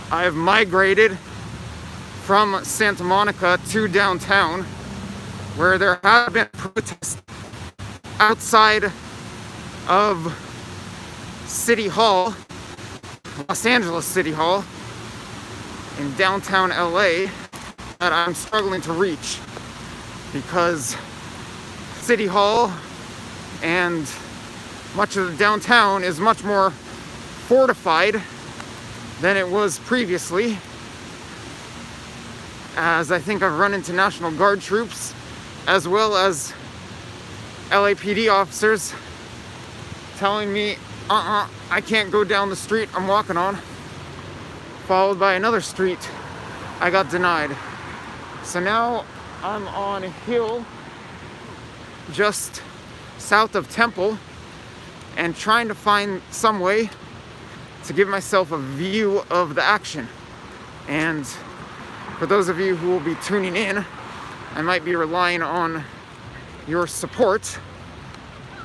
I've migrated from Santa Monica to downtown, where there have been protests outside of City Hall, Los Angeles City Hall, in downtown LA, that I'm struggling to reach because City Hall and much of the downtown is much more fortified than it was previously, as I think I've run into National Guard troops as well as LAPD officers telling me, I can't go down the street I'm walking on, followed by another street I got denied. So now I'm on a hill just south of Temple and trying to find some way to give myself a view of the action. And for those of you who will be tuning in, I might be relying on your support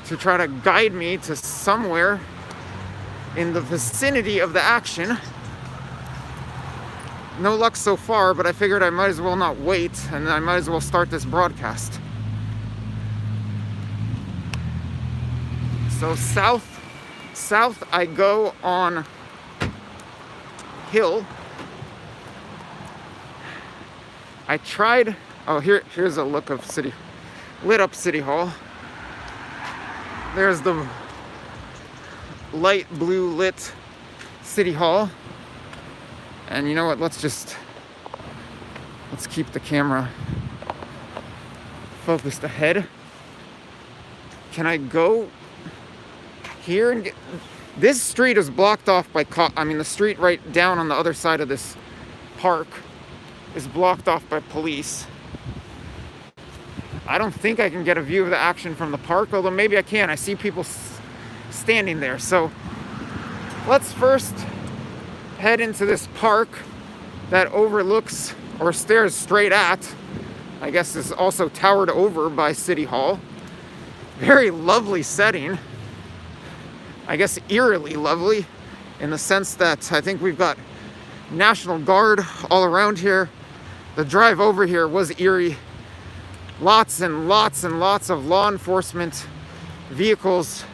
to try to guide me to somewhere in the vicinity of the action. No luck so far, but I figured I might as well not wait, and I might as well start this broadcast. So south I go on hill. I tried, here's a look of lit up City Hall. There's the light blue lit City Hall. And you know what, let's keep the camera focused ahead. Can I go here and this street is blocked off by the street right down on the other side of this park is blocked off by police. I don't think I can get a view of the action from the park, although maybe I can. I see people standing there. So let's first head into this park that overlooks or stares straight at, I guess is also towered over by City Hall. Very lovely setting. I guess eerily lovely in the sense that I think we've got National Guard all around here. The drive over here was eerie. Lots and lots and lots of law enforcement vehicles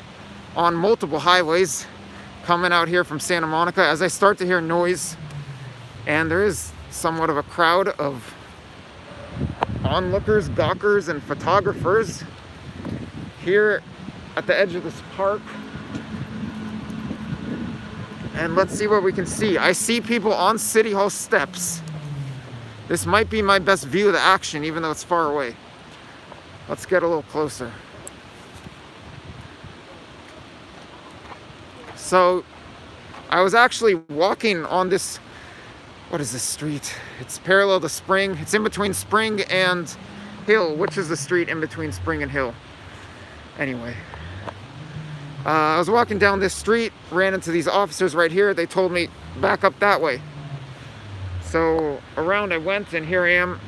on multiple highways coming out here from Santa Monica as I start to hear noise, and there is somewhat of a crowd of onlookers, gawkers, and photographers here at the edge of this park. And let's see what we can see. I see people on City Hall steps. This might be my best view of the action, even though it's far away. Let's get a little closer. So I was actually walking on this, what is this street? It's parallel to Spring. It's in between Spring and Hill, which is the street in between Spring and Hill. Anyway, I was walking down this street, ran into these officers right here. They told me back up that way. So around I went, and here I am.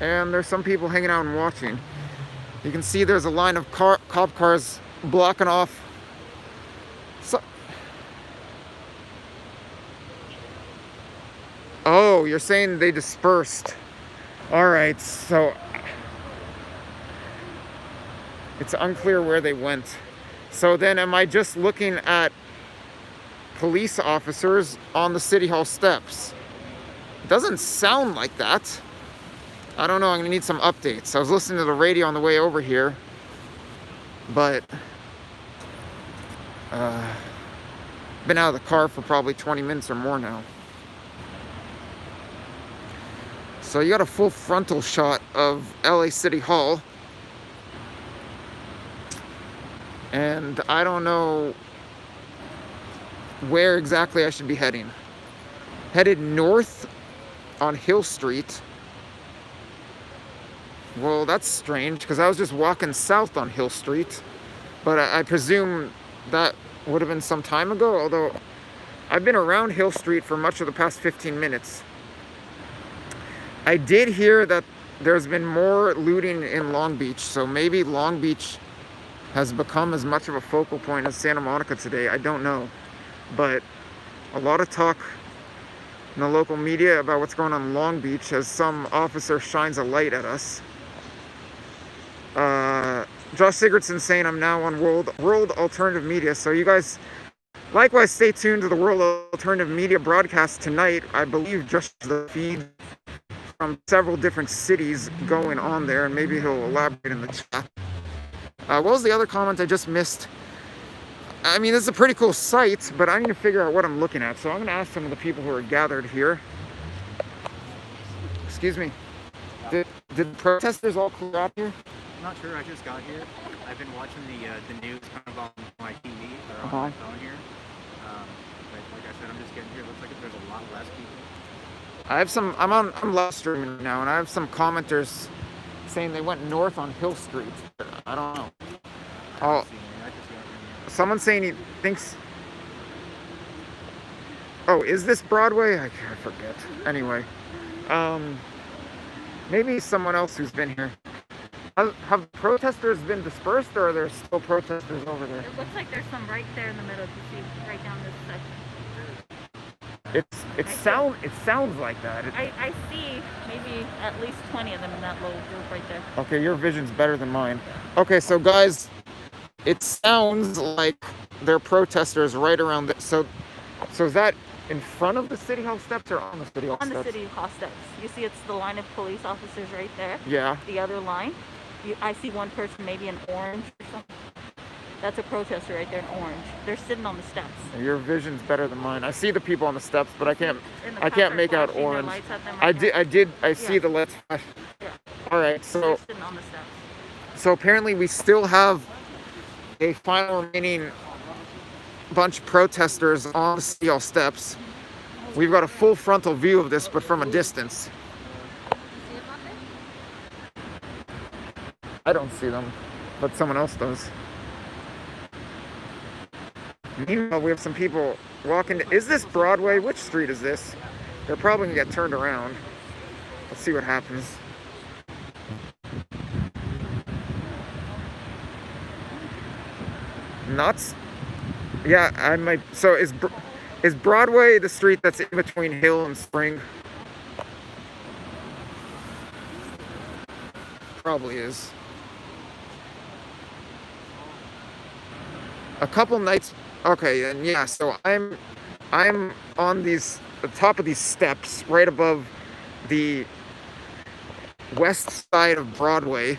And there's some people hanging out and watching. You can see there's a line of cop cars blocking off. Oh, you're saying they dispersed. All right, so it's unclear where they went. So then am I just looking at police officers on the City Hall steps? It doesn't sound like that. I don't know, I'm gonna need some updates. I was listening to the radio on the way over here, but been out of the car for probably 20 minutes or more now. So you got a full frontal shot of LA City Hall. And I don't know where exactly I should be heading. Headed north on Hill Street. Well, that's strange because I was just walking south on Hill Street. But I presume that would have been some time ago, although I've been around Hill Street for much of the past 15 minutes. I did hear that there's been more looting in Long Beach, so maybe Long Beach has become as much of a focal point as Santa Monica today. I don't know. But a lot of talk in the local media about what's going on in Long Beach as some officer shines a light at us. Josh Sigurdsson saying I'm now on World Alternative Media. So you guys, likewise, stay tuned to the World Alternative Media broadcast tonight. I believe just the feed from several different cities going on there, and maybe he'll elaborate in the chat. What was the other comment I just missed? I mean, this is a pretty cool site, but I need to figure out what I'm looking at. So I'm going to ask some of the people who are gathered here. Excuse me. Did the protesters all clear out here? I'm not sure. I just got here. I've been watching the news kind of on my TV or on my phone here. But like I said, I'm just getting here. It looks like there's a lot less people. I'm live streaming right now, and I have some commenters saying they went north on Hill Street. I don't know. Oh, someone's saying he thinks. Oh, is this Broadway? I forget. Anyway, maybe someone else who's been here. Have protesters been dispersed, or are there still protesters over there? It looks like there's some right there in the middle. You see, right down this section. It sounds like that. I see maybe at least 20 of them in that little group right there. Okay, your vision's better than mine. Okay, so guys, it sounds like there are protesters right around the, so is that in front of the City Hall steps or on the City Hall steps? On the City Hall steps. You see it's the line of police officers right there. Yeah. The other line. I see one person maybe in orange or something. That's a protester right there in orange. They're sitting on the steps. Your vision's better than mine. I see the people on the steps, but I can't make out orange. I see the lights flash. Yeah. All right, so they're sitting on the steps. So apparently we still have a final remaining bunch of protesters on the City Hall steps. We've got a full frontal view of this, but from a distance. I don't see them, but someone else does. Meanwhile, we have some people walking. Is this Broadway? Which street is this? They're probably gonna get turned around. Let's see what happens. Nuts? Yeah, I might. So is Broadway the street that's in between Hill and Spring? Probably is. A couple nights. Okay, and yeah, so I'm on the top of these steps right above the west side of Broadway,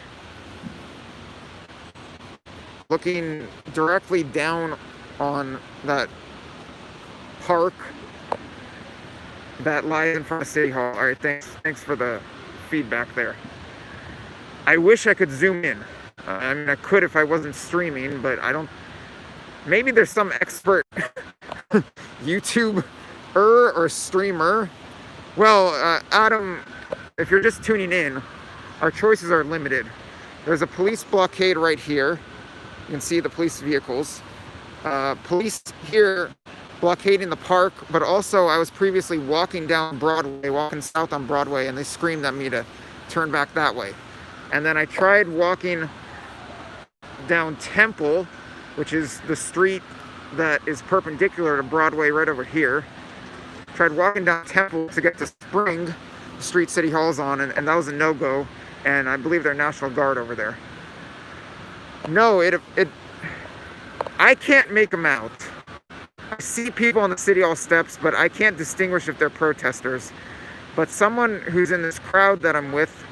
looking directly down on that park that lies in front of City Hall. All right, thanks for the feedback there. I wish I could zoom in. I mean, I could if I wasn't streaming, but I don't. Maybe there's some expert YouTuber or streamer. Well, Adam, if you're just tuning in, our choices are limited. There's a police blockade right here. You can see the police vehicles. Police here blockading the park, but also I was previously walking down Broadway, walking south on Broadway, and they screamed at me to turn back that way. And then I tried walking down Temple, which is the street that is perpendicular to Broadway right over here. Tried walking down Temple to get to Spring, the street City Hall's on, and that was a no-go. And I believe they're National Guard over there. No, I can't make them out. I see people on the City Hall steps, but I can't distinguish if they're protesters. But someone who's in this crowd that I'm with,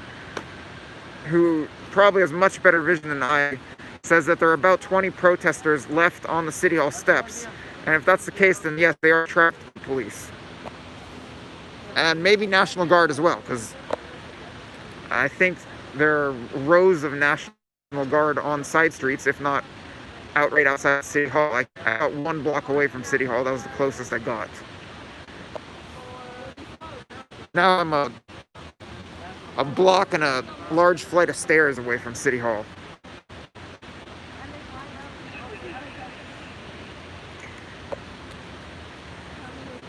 who probably has much better vision than I, says that there are about 20 protesters left on the City Hall steps. And if that's the case, then yes, they are trapped by police. And maybe National Guard as well, because I think there are rows of National Guard on side streets, if not outright outside City Hall. I got 1 block away from City Hall. That was the closest I got. Now I'm a block and a large flight of stairs away from City Hall.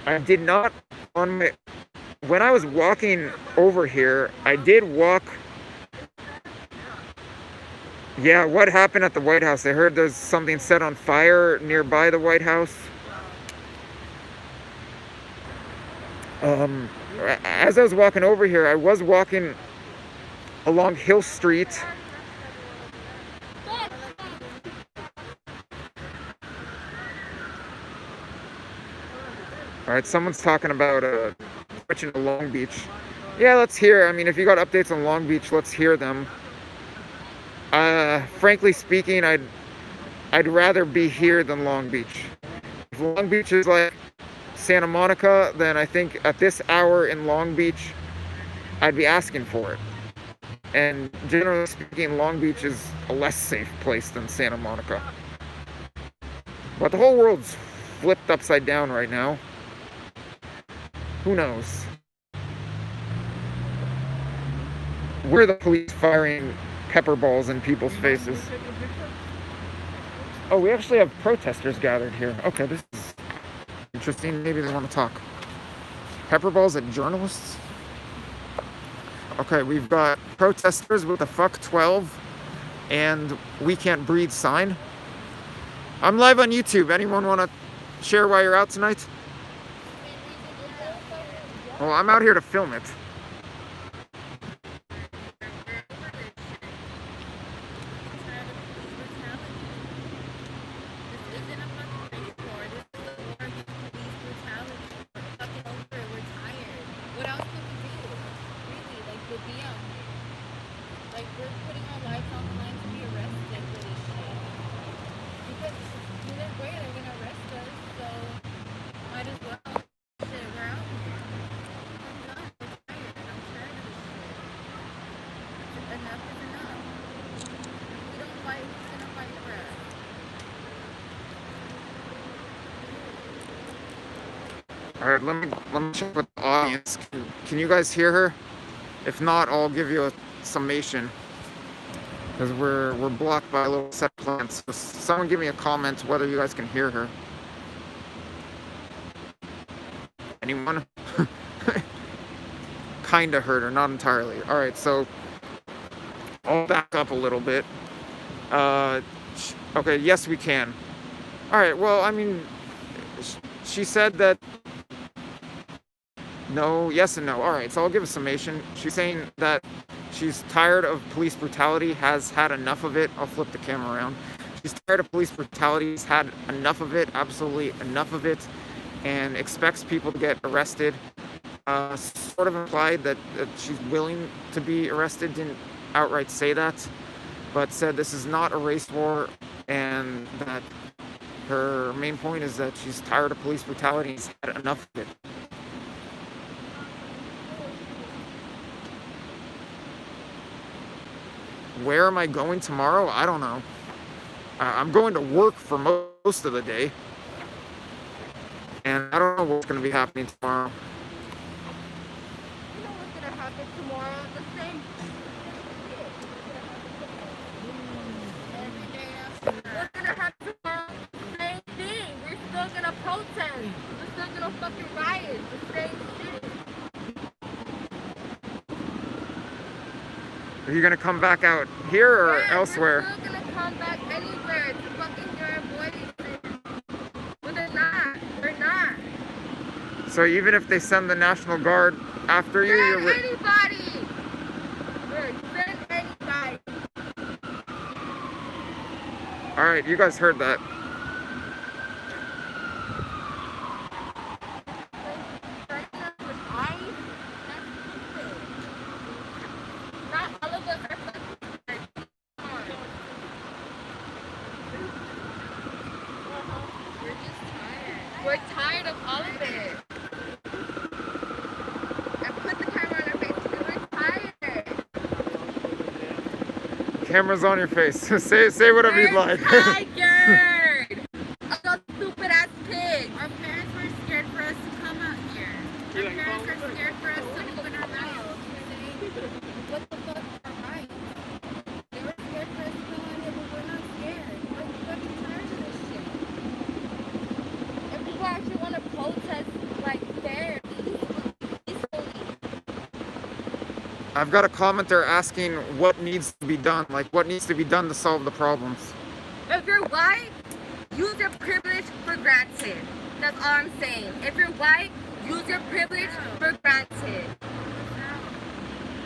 I did not, when I was walking over here, I did walk. Yeah, what happened at the White House? I heard there's something set on fire nearby the White House. Um, as I was walking over here, I was walking along Hill Street. All right, someone's talking about switching to Long Beach. Yeah, let's hear. I mean, if you got updates on Long Beach, let's hear them. Frankly speaking, I'd rather be here than Long Beach. If Long Beach is like Santa Monica, then I think at this hour in Long Beach, I'd be asking for it. And generally speaking, Long Beach is a less safe place than Santa Monica. But the whole world's flipped upside down right now. Who knows? Where are the police firing pepper balls in people's faces? Oh, we actually have protesters gathered here. Okay, this is interesting. Maybe they want to talk. Pepper balls at journalists? Okay, we've got protesters with a fuck 12 and we can't breathe sign. I'm live on YouTube. Anyone want to share why you're out tonight? Well, I'm out here to film it. All right, let me check with the audience. Can you guys hear her? If not, I'll give you a summation. Because we're blocked by a little set of plants. So someone give me a comment whether you guys can hear her. Anyone? Kinda heard her, not entirely. All right, so I'll back up a little bit. Okay, yes, we can. All right, well, I mean, she said that no, yes and no. All right, so I'll give a summation. She's saying that she's tired of police brutality, has had enough of it. I'll flip the camera around. She's tired of police brutality, has had enough of it, absolutely enough of it, and expects people to get arrested. Sort of implied that she's willing to be arrested, didn't outright say that, but said this is not a race war, and that her main point is that she's tired of police brutality and has had enough of it. Where am I going tomorrow? I don't know. I'm going to work for most of the day. And I don't know what's going to be happening tomorrow. You know what's going to happen tomorrow? The same every day after. What's going to happen tomorrow? Same thing. We're still going to protest. We're still going to fucking riot. The same shit. Are you going to come back out here or elsewhere? We're still going to come back anywhere to fucking hear our voices. But they're not. They're not. So even if they send the National Guard after you, Send anybody. Send anybody. All right, you guys heard that. We're tired of all of it. And put the camera on our face because we're tired. Camera's on your face. say whatever you'd like. Tired of those stupid ass pigs. Our parents were scared for us to come out here. Our parents are scared for us to open our mouths and say, what the fuck are rights? They were scared for us to come out here, but we're not scared. We're fucking tired of this shit. If people actually want to protest like fair, peacefully. I've got a commenter asking what needs to be done, like what needs to be done to solve the problems. If you're white, use your privilege for granted. That's all I'm saying. If you're white, use your privilege for granted.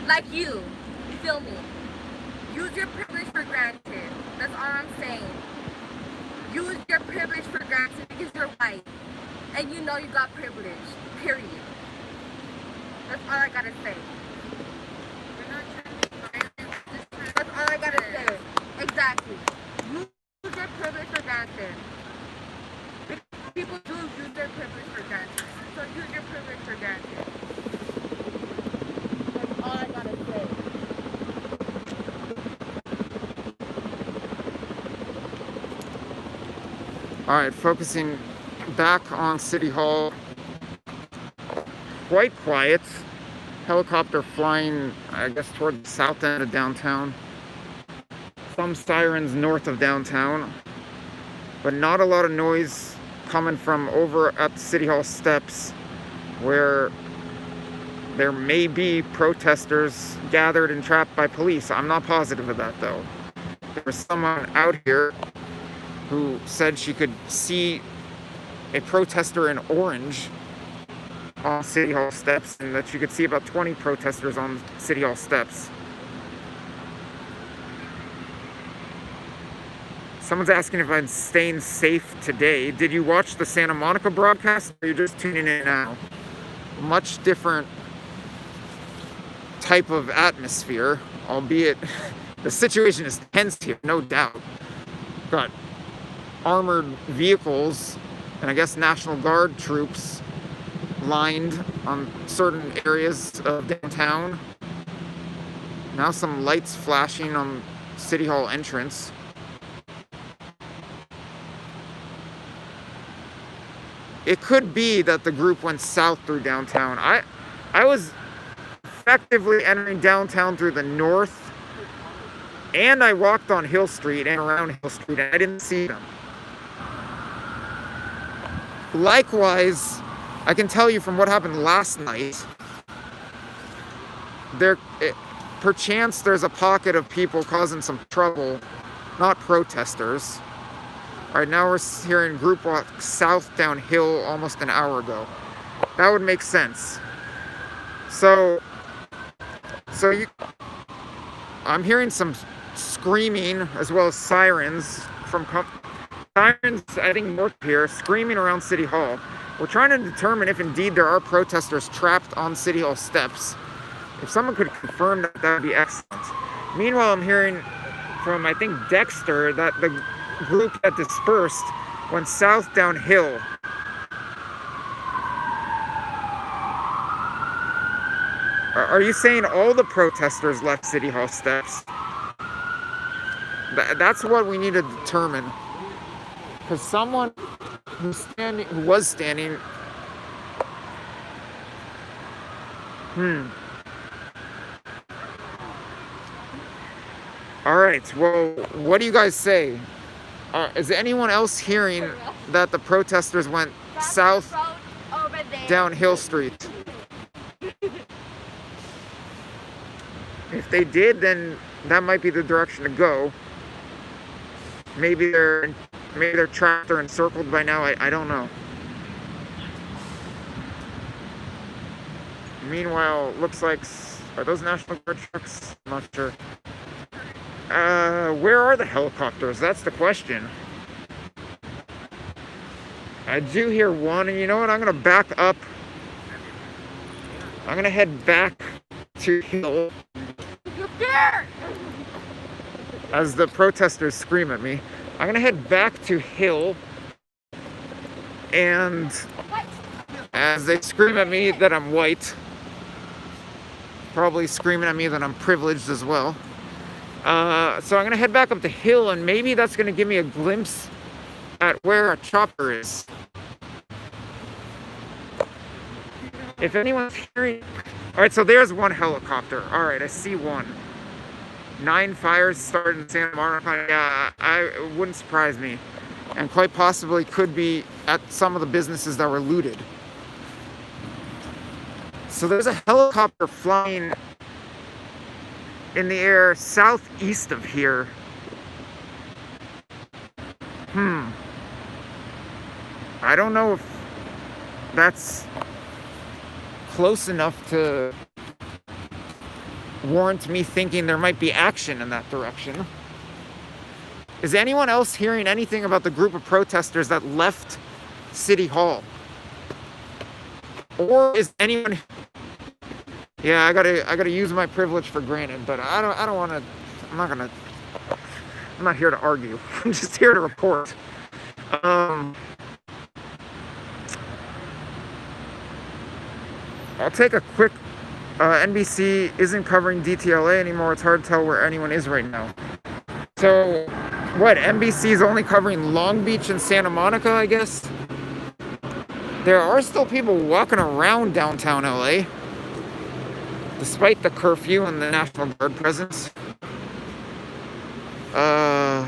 Like you feel me? Use your privilege for granted. That's all I'm saying. Use your privilege for granted because you're white. And you know you got privilege. Period. That's all I gotta say. That's all I gotta say. Exactly. Use your privilege for granted. People do use their privilege for granted. So use your privilege for granted. That's all I gotta say. All right, focusing back on City Hall. Quite quiet. Helicopter flying, I guess, toward the south end of downtown. Some sirens north of downtown. But not a lot of noise coming from over at the City Hall steps, where there may be protesters gathered and trapped by police. I'm not positive of that, though. There was someone out here who said she could see a protester in orange on City Hall steps, and that you could see about 20 protesters on City Hall steps. Someone's asking if I'm staying safe today. Did you watch the Santa Monica broadcast, or are you just tuning in now? Much different type of atmosphere, albeit the situation is tense here, no doubt. Got armored vehicles and I guess National Guard troops lined on certain areas of downtown. Now some lights flashing on City Hall entrance. It could be that the group went south through downtown. I was effectively entering downtown through the north, and I walked on Hill Street and around Hill Street, and I didn't see them. Likewise, I can tell you from what happened last night, perchance there's a pocket of people causing some trouble, not protesters. All right, now we're hearing group walk south downhill almost an hour ago. That would make sense. I'm hearing some screaming as well as sirens from sirens, I think, north here, screaming around City Hall. We're trying to determine if indeed there are protesters trapped on City Hall steps. If someone could confirm that, that would be excellent. Meanwhile, I'm hearing from, I think, Dexter, that the group that dispersed went south downhill. Are you saying all the protesters left City Hall steps? That's what we need to determine. Because someone who was standing. All right. Well, what do you guys say? Is anyone else hearing that the protesters went south down Hill Street? If they did, then that might be the direction to go. Maybe they're trapped or encircled by now. I don't know. Meanwhile, looks like, are those National Guard trucks? I'm not sure. Where are the helicopters? That's the question. I do hear one, and you know what? I'm gonna back up. I'm gonna head back to Hill. As the protesters scream at me, I'm gonna head back to Hill, and as they scream at me that I'm white, probably screaming at me that I'm privileged as well. So I'm gonna head back up to Hill, and maybe that's gonna give me a glimpse at where a chopper is. If anyone's hearing, all right. So there's one helicopter. All right, I see one. 9 fires started in Santa Monica. Yeah, it wouldn't surprise me, and quite possibly could be at some of the businesses that were looted. So there's a helicopter flying in the air southeast of here. I don't know if that's close enough to warrant me thinking there might be action in that direction. Is anyone else hearing anything about the group of protesters that left City Hall? Or is anyone... Yeah, I gotta use my privilege for granted, but I don't want to... I'm not here to argue. I'm just here to report. I'll take a quick... NBC isn't covering DTLA anymore. It's hard to tell where anyone is right now. So, what? NBC is only covering Long Beach and Santa Monica, I guess? There are still people walking around downtown LA, despite the curfew and the National Guard presence. Oh,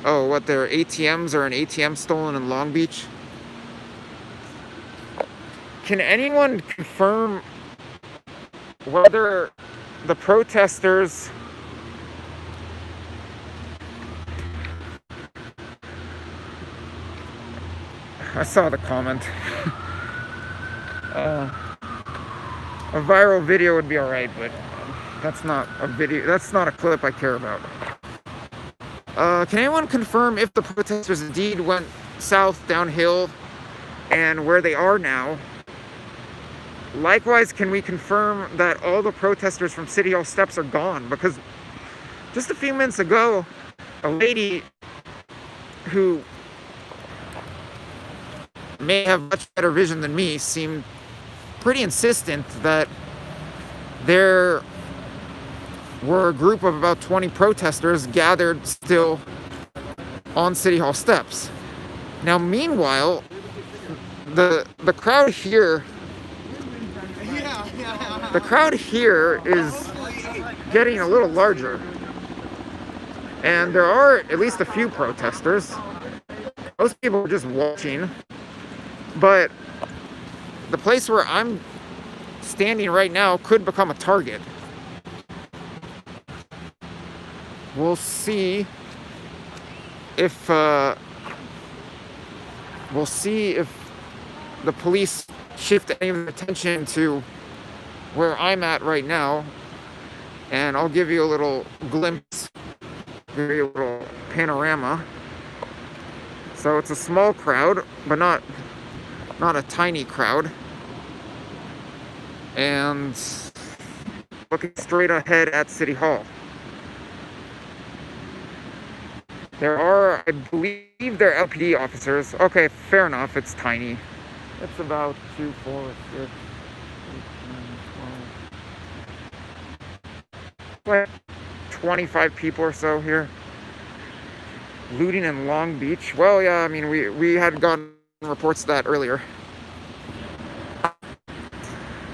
what, their ATMs or an ATM stolen in Long Beach? Can anyone confirm whether the protesters... I saw the comment. A viral video would be alright, but that's not a video. That's not a clip I care about. Can anyone confirm if the protesters indeed went south downhill and where they are now? Likewise, can we confirm that all the protesters from City Hall steps are gone? Because just a few minutes ago, a lady who may have much better vision than me seemed pretty insistent that there were a group of about 20 protesters gathered still on City Hall steps. Now, meanwhile, the crowd here is getting a little larger, and there are at least a few protesters. Most people are just watching, but the place where I'm standing right now could become a target. We'll see if the police shift any of their attention to where I'm at right now, and I'll give you a little glimpse, give you a little panorama. So it's a small crowd, but not a tiny crowd, and looking straight ahead at City Hall. There are, I believe, they're LPD officers. Okay, fair enough, it's tiny. It's about 2, 4, 6, 8, 9, 12. Like 25 people or so here. Looting in Long Beach. Well, yeah, I mean, we had gotten reports of that earlier.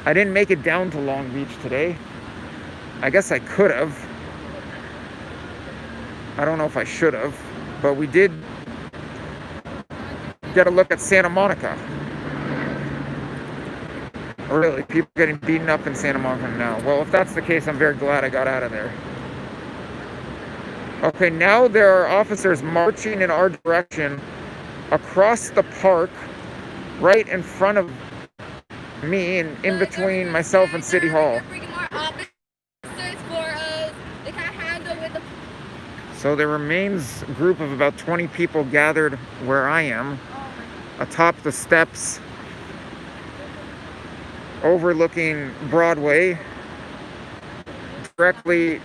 I didn't make it down to Long Beach today. I guess I could have. I don't know if I should have, but we did get a look at Santa Monica. Really, people getting beaten up in Santa Monica now. Well, if that's the case, I'm very glad I got out of there. Okay, now there are officers marching in our direction across the park, right in front of me and in between myself and City Hall. So there remains a group of about 20 people gathered where I am, atop the steps, overlooking Broadway, directly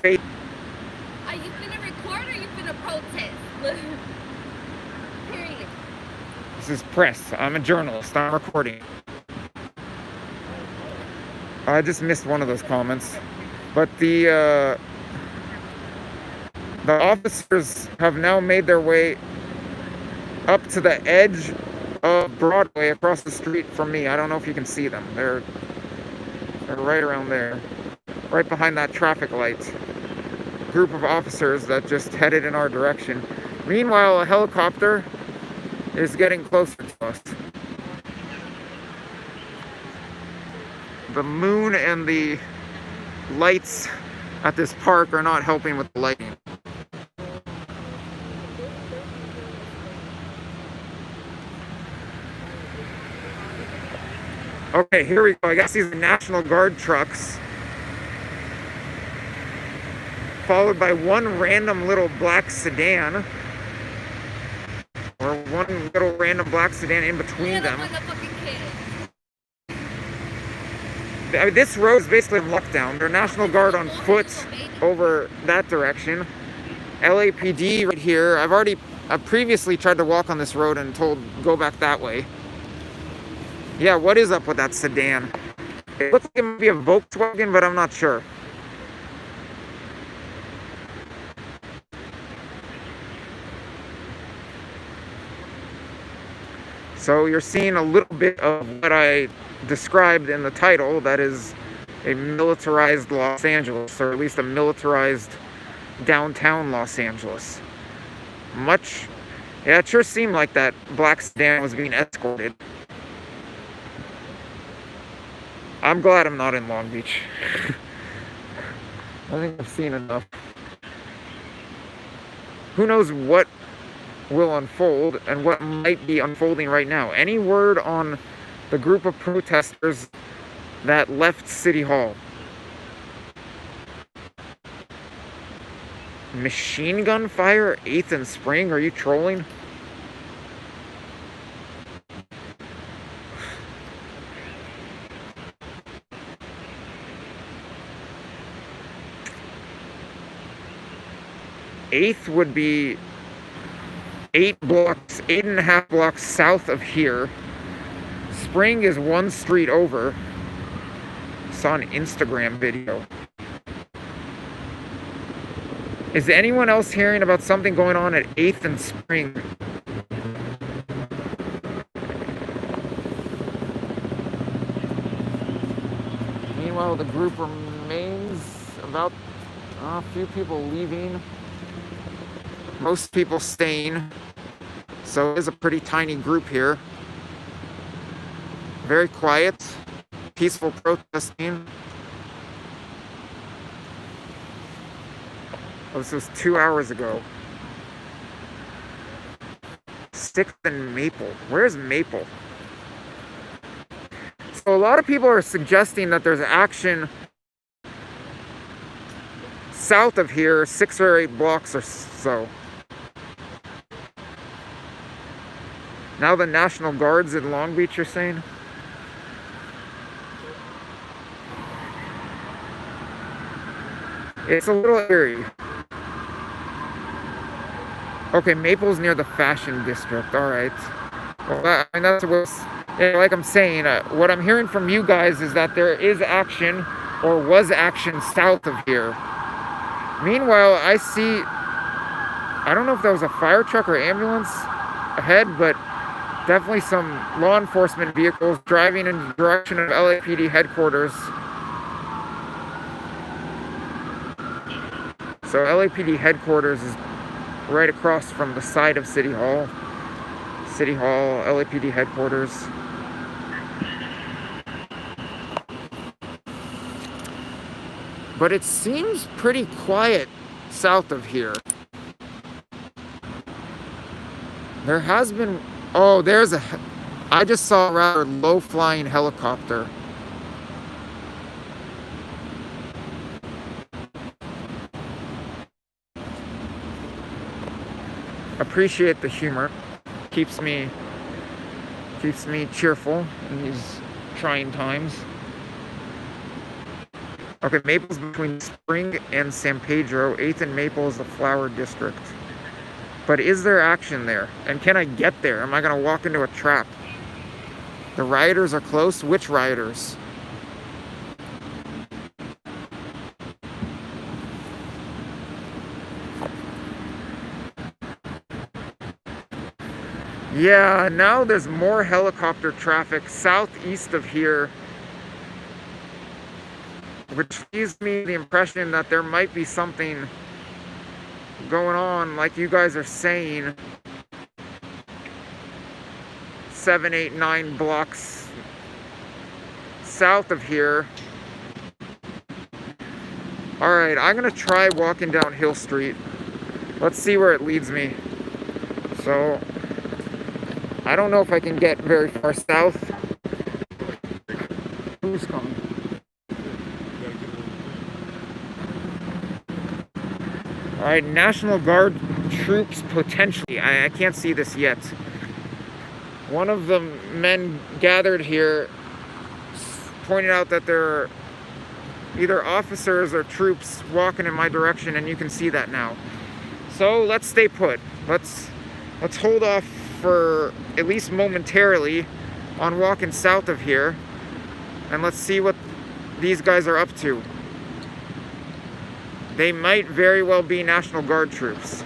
facing. Are you gonna record or are you gonna protest? Period. This is press. I'm a journalist. I'm recording. I just missed one of those comments. But the officers have now made their way up to the edge of Broadway across the street from me. I don't know if you can see them. They're right around there, right behind that traffic light. Group of officers that just headed in our direction. Meanwhile, a helicopter is getting closer to us. The moon and the lights at this park are not helping with the lighting. Okay, here we go. I guess these are National Guard trucks. Followed by one random little black sedan. Or one little random black sedan in between them. I mean, this road is basically in lockdown. There's National Guard on foot over that direction. LAPD right here. I've previously tried to walk on this road and told go back that way. Yeah, what is up with that sedan? It looks like it might be a Volkswagen, but I'm not sure. So you're seeing a little bit of what I described in the title, that is a militarized Los Angeles, or at least a militarized downtown Los Angeles. Yeah, it sure seemed like that black sedan was being escorted. I'm glad I'm not in Long Beach. I think I've seen enough. Who knows what will unfold and what might be unfolding right now. Any word on the group of protesters that left City Hall? Machine gun fire, 8th and Spring? Are you trolling? Eighth would be 8.5 blocks south of here. Spring is one street over. Saw an Instagram video. Is anyone else hearing about something going on at 8th and Spring? Meanwhile, the group remains about a few people leaving. Most people staying. So it is a pretty tiny group here. Very quiet, peaceful protesting. Oh, this was 2 hours ago. 6th and Maple. Where's Maple? So a lot of people are suggesting that there's action south of here, 6 or 8 blocks or so. Now the National Guard's in Long Beach, you're saying? It's a little eerie. Okay, Maple's near the Fashion District. All right. Well, I mean, that's what's, like I'm saying, what I'm hearing from you guys is that there is action, or was action, south of here. Meanwhile, I don't know if that was a fire truck or ambulance ahead, but definitely some law enforcement vehicles driving in the direction of LAPD headquarters. So LAPD headquarters is right across from the side of City Hall. City Hall, LAPD headquarters. But it seems pretty quiet south of here. There has been... Oh, I just saw a rather low-flying helicopter. Appreciate the humor. Keeps me cheerful in these trying times. Okay, Maple's between Spring and San Pedro. 8th and Maple is the flower district. But is there action there? And can I get there? Am I going to walk into a trap? The rioters are close. Which rioters? Yeah, now there's more helicopter traffic southeast of here, which gives me the impression that there might be something going on, like you guys are saying, 7, 8, 9 blocks south of here. Alright, I'm gonna try walking down Hill Street. Let's see where it leads me. So, I don't know if I can get very far south. news coming. All right, National Guard troops potentially. I can't see this yet. One of the men gathered here pointed out that there are either officers or troops walking in my direction, and you can see that now. So let's stay put. Let's hold off for at least momentarily on walking south of here, and let's see what these guys are up to. They might very well be National Guard troops.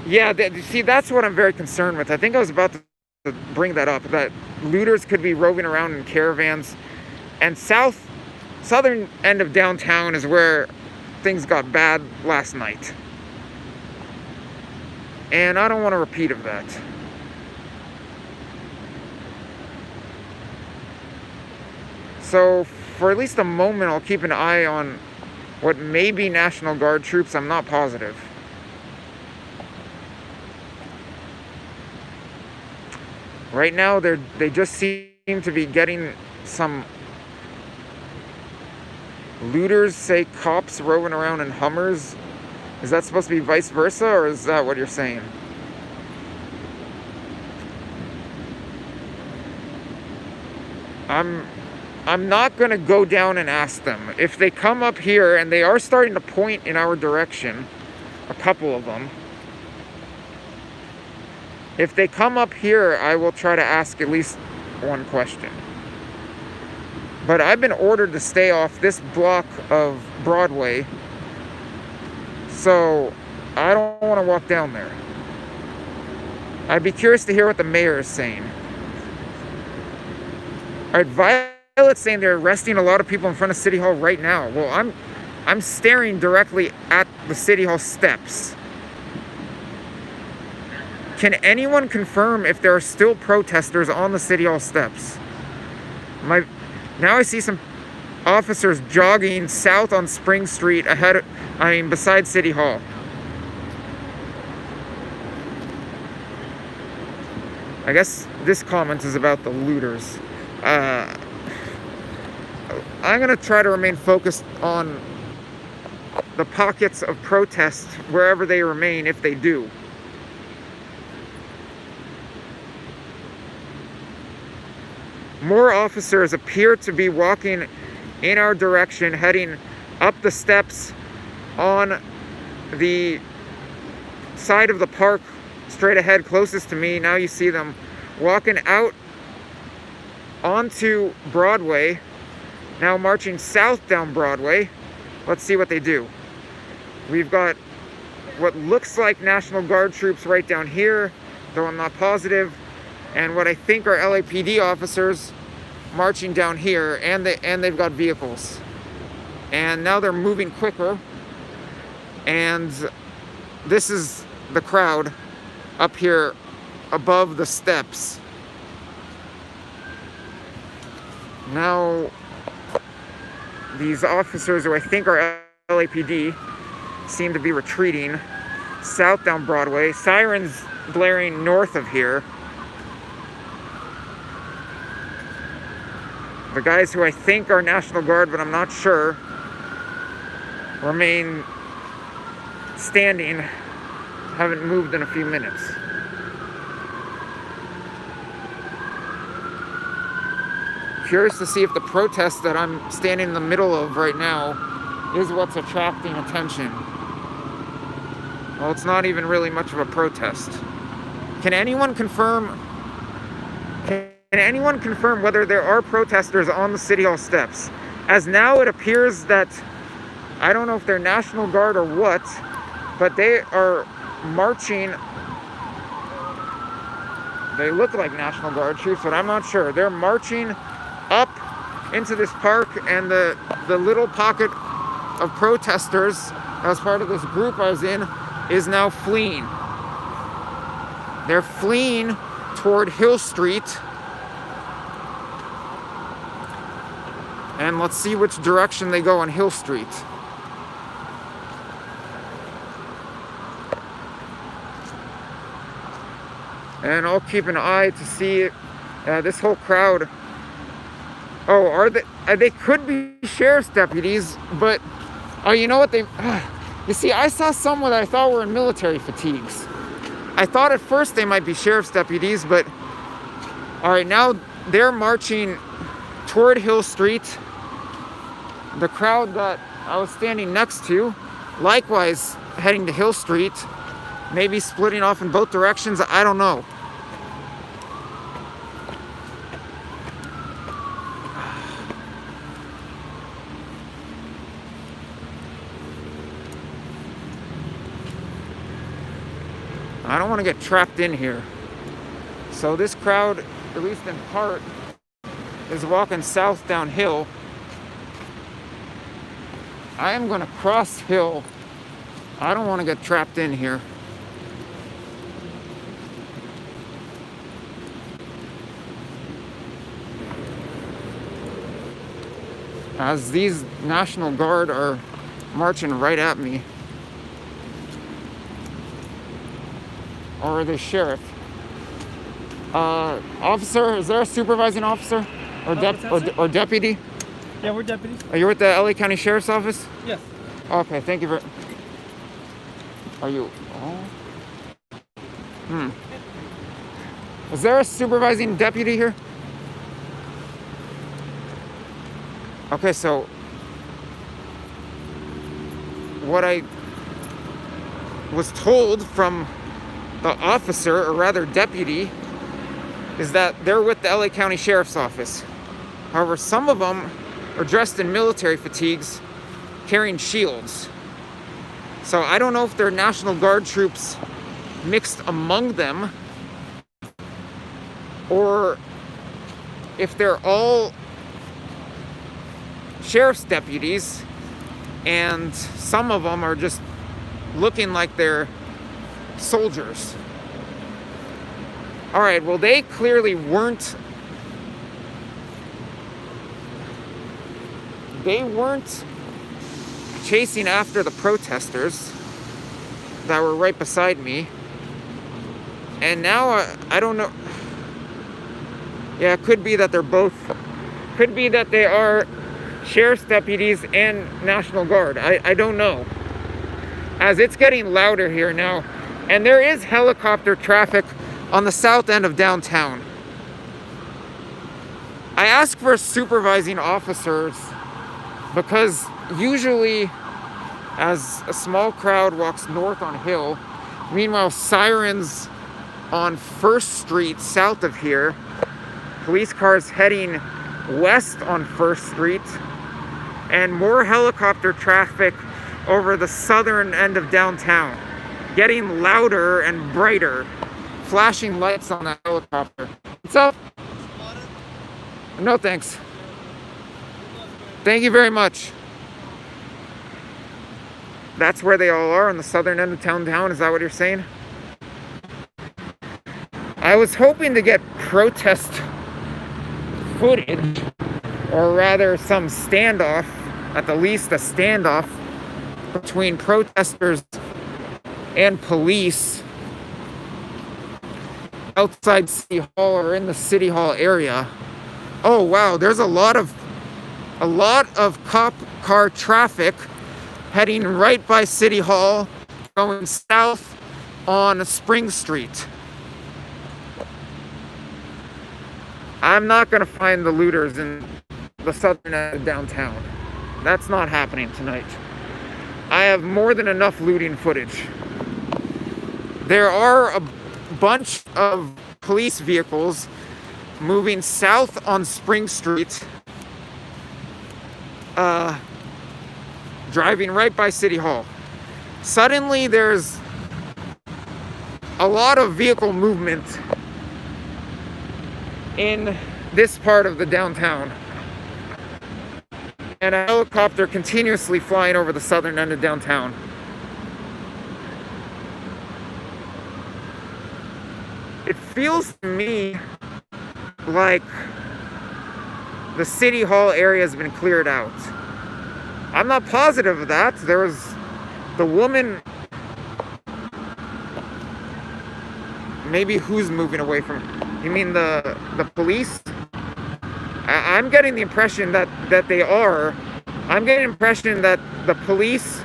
Yeah, see, that's what I'm very concerned with. I think I was about to bring that up, that looters could be roving around in caravans, and southern end of downtown is where things got bad last night. And I don't want a repeat of that. So for at least a moment, I'll keep an eye on what may be National Guard troops. I'm not positive. Right now, they just seem to be getting some looters, say cops roving around in Hummers. Is that supposed to be vice versa, or is that what you're saying? I'm not going to go down and ask them. If they come up here, and they are starting to point in our direction, a couple of them. If they come up here, I will try to ask at least one question. But I've been ordered to stay off this block of Broadway, so I don't want to walk down there. I'd be curious to hear what the mayor is saying. All right, Violet's saying they're arresting a lot of people in front of City Hall right now. Well, I'm staring directly at the City Hall steps. Can anyone confirm if there are still protesters on the City Hall steps? Now I see some officers jogging south on Spring Street beside City Hall. I guess this comment is about the looters. I'm going to try to remain focused on the pockets of protest wherever they remain, if they do. More officers appear to be walking in our direction, heading up the steps on the side of the park straight ahead closest to me. Now you see them walking out onto Broadway, now marching south down Broadway. Let's see what they do. We've got what looks like National Guard troops right down here, though I'm not positive, and what I think are LAPD officers marching down here, and they've got vehicles. And now they're moving quicker, and this is the crowd up here above the steps. Now these officers, who I think are LAPD, seem to be retreating south down Broadway. Sirens blaring north of here. The guys who I think are National Guard, but I'm not sure, remain standing, haven't moved in a few minutes. Curious to see if the protest that I'm standing in the middle of right now is what's attracting attention. Well, it's not even really much of a protest. Can anyone confirm whether there are protesters on the City Hall steps? As now it appears that, I don't know if they're National Guard or what, but they are marching. They look like National Guard troops, but I'm not sure. They're marching up into this park, and the little pocket of protesters as part of this group I was in is now fleeing. They're fleeing toward Hill Street. And let's see which direction they go on Hill Street. And I'll keep an eye to see this whole crowd Oh, are they? They could be sheriff's deputies, but oh, you know what they? You see, I saw some that I thought were in military fatigues. I thought at first they might be sheriff's deputies, but all right, now they're marching toward Hill Street. The crowd that I was standing next to, likewise heading to Hill Street, maybe splitting off in both directions. I don't know. I don't want to get trapped in here. So this crowd, at least in part, is walking south downhill. I am going to cross hill. I don't want to get trapped in here. As these National Guard are marching right at me. Or the sheriff. Officer, is there a supervising officer? Or deputy? Yeah, we're deputies. Are you with the LA County Sheriff's Office? Yes. Okay, thank you very. Are you? Oh. Is there a supervising deputy here? Okay, so what I was told from the officer, or rather deputy, is that they're with the LA County Sheriff's Office. However, some of them are dressed in military fatigues, carrying shields. So I don't know if they're National Guard troops mixed among them, or if they're all sheriff's deputies, and some of them are just looking like they're soldiers. All right, well, they clearly weren't chasing after the protesters that were right beside me. And now I don't know. Yeah, it could be that they're both. Could be that they are sheriff's deputies and National Guard. I don't know. As it's getting louder here now. And there is helicopter traffic on the south end of downtown. I asked for supervising officers because usually as a small crowd walks north on Hill, meanwhile Sirens on 1st Street south of here, police cars heading west on 1st Street, and more helicopter traffic over the southern end of downtown, getting louder and brighter, flashing lights on the helicopter. What's up? No thanks. Thank you very much. That's where they all are, on the southern end of downtown. Is that what you're saying? I was hoping to get protest footage, or rather some standoff, at the least a standoff between protesters and police outside City Hall or in the City Hall area. Oh wow, there's a lot of cop car traffic heading right by City Hall, going south on Spring Street. I'm not gonna find the looters in the southern end of downtown. That's not happening tonight. I have more than enough looting footage. There are a bunch of police vehicles moving south on Spring Street, driving right by City Hall. Suddenly there's a lot of vehicle movement in this part of the downtown, and a helicopter continuously flying over the southern end of downtown. It feels to me like the City Hall area has been cleared out. I'm not positive of that. There was the woman. Maybe who's moving away from? You mean the police? I'm getting the impression that they are. I'm getting the impression that the police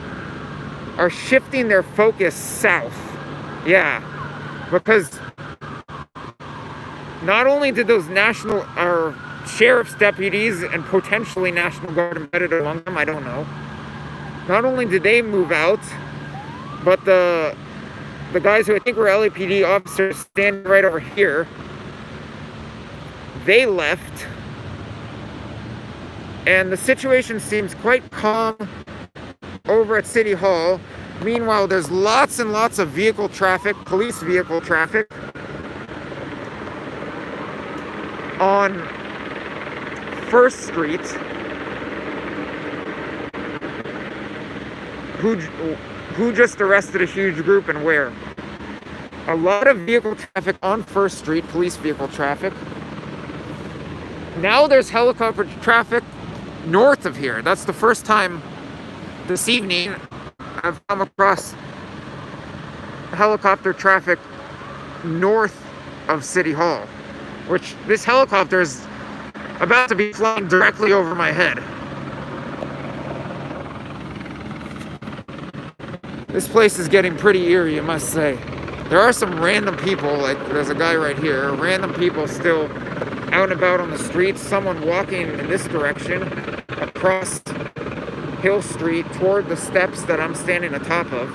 are shifting their focus south. Yeah, because not only did those national or sheriff's deputies and potentially National Guard embedded among them, I don't know. Not only did they move out, but the guys who I think were LAPD officers standing right over here, they left. And the situation seems quite calm over at City Hall. Meanwhile, there's lots and lots of vehicle traffic, police vehicle traffic, on 1st Street, who just arrested a huge group and where? A lot of vehicle traffic on 1st Street, police vehicle traffic. Now there's helicopter traffic north of here. That's the first time this evening I've come across helicopter traffic north of City Hall, which this helicopter is about to be flying directly over my head. This place is getting pretty eerie, I must say. There are some random people, like there's a guy right here, random people still out and about on the streets, someone walking in this direction across Hill Street toward the steps that I'm standing atop of.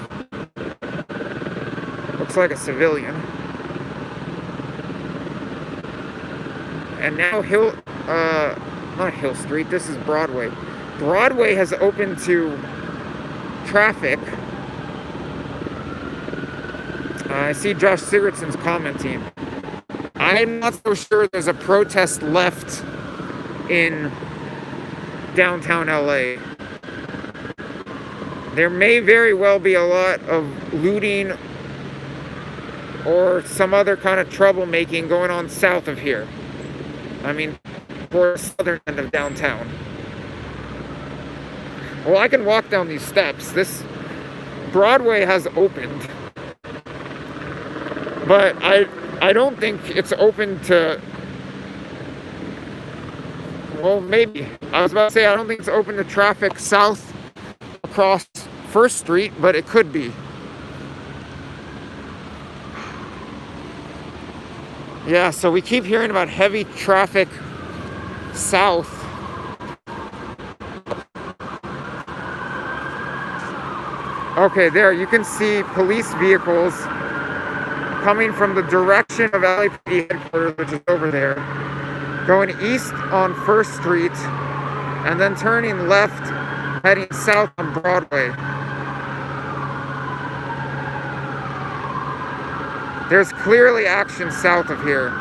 Looks like a civilian. And now not Hill Street, this is Broadway. Broadway has opened to traffic. I see Josh Sigurdsson's commenting. I'm not so sure there's a protest left in downtown LA. There may very well be a lot of looting or some other kind of troublemaking going on south of here. I mean, for the southern end of downtown. Well, I can walk down these steps. This Broadway has opened, but I don't think it's open to, well, maybe. I was about to say I don't think it's open to traffic south across 1st Street, but it could be. Yeah, so we keep hearing about heavy traffic south. Okay, there you can see police vehicles coming from the direction of LAPD headquarters, which is over there, going east on 1st Street, and then turning left, heading south on Broadway. There's clearly action south of here.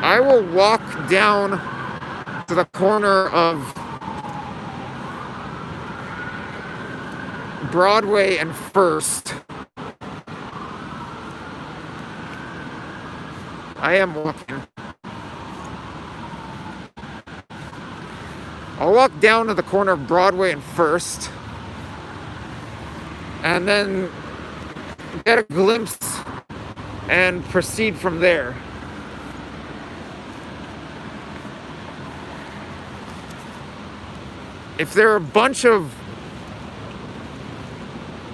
I will walk down to the corner of Broadway and 1st. I am walking. I'll walk down to the corner of Broadway and 1st, and then get a glimpse and proceed from there. If there are a bunch of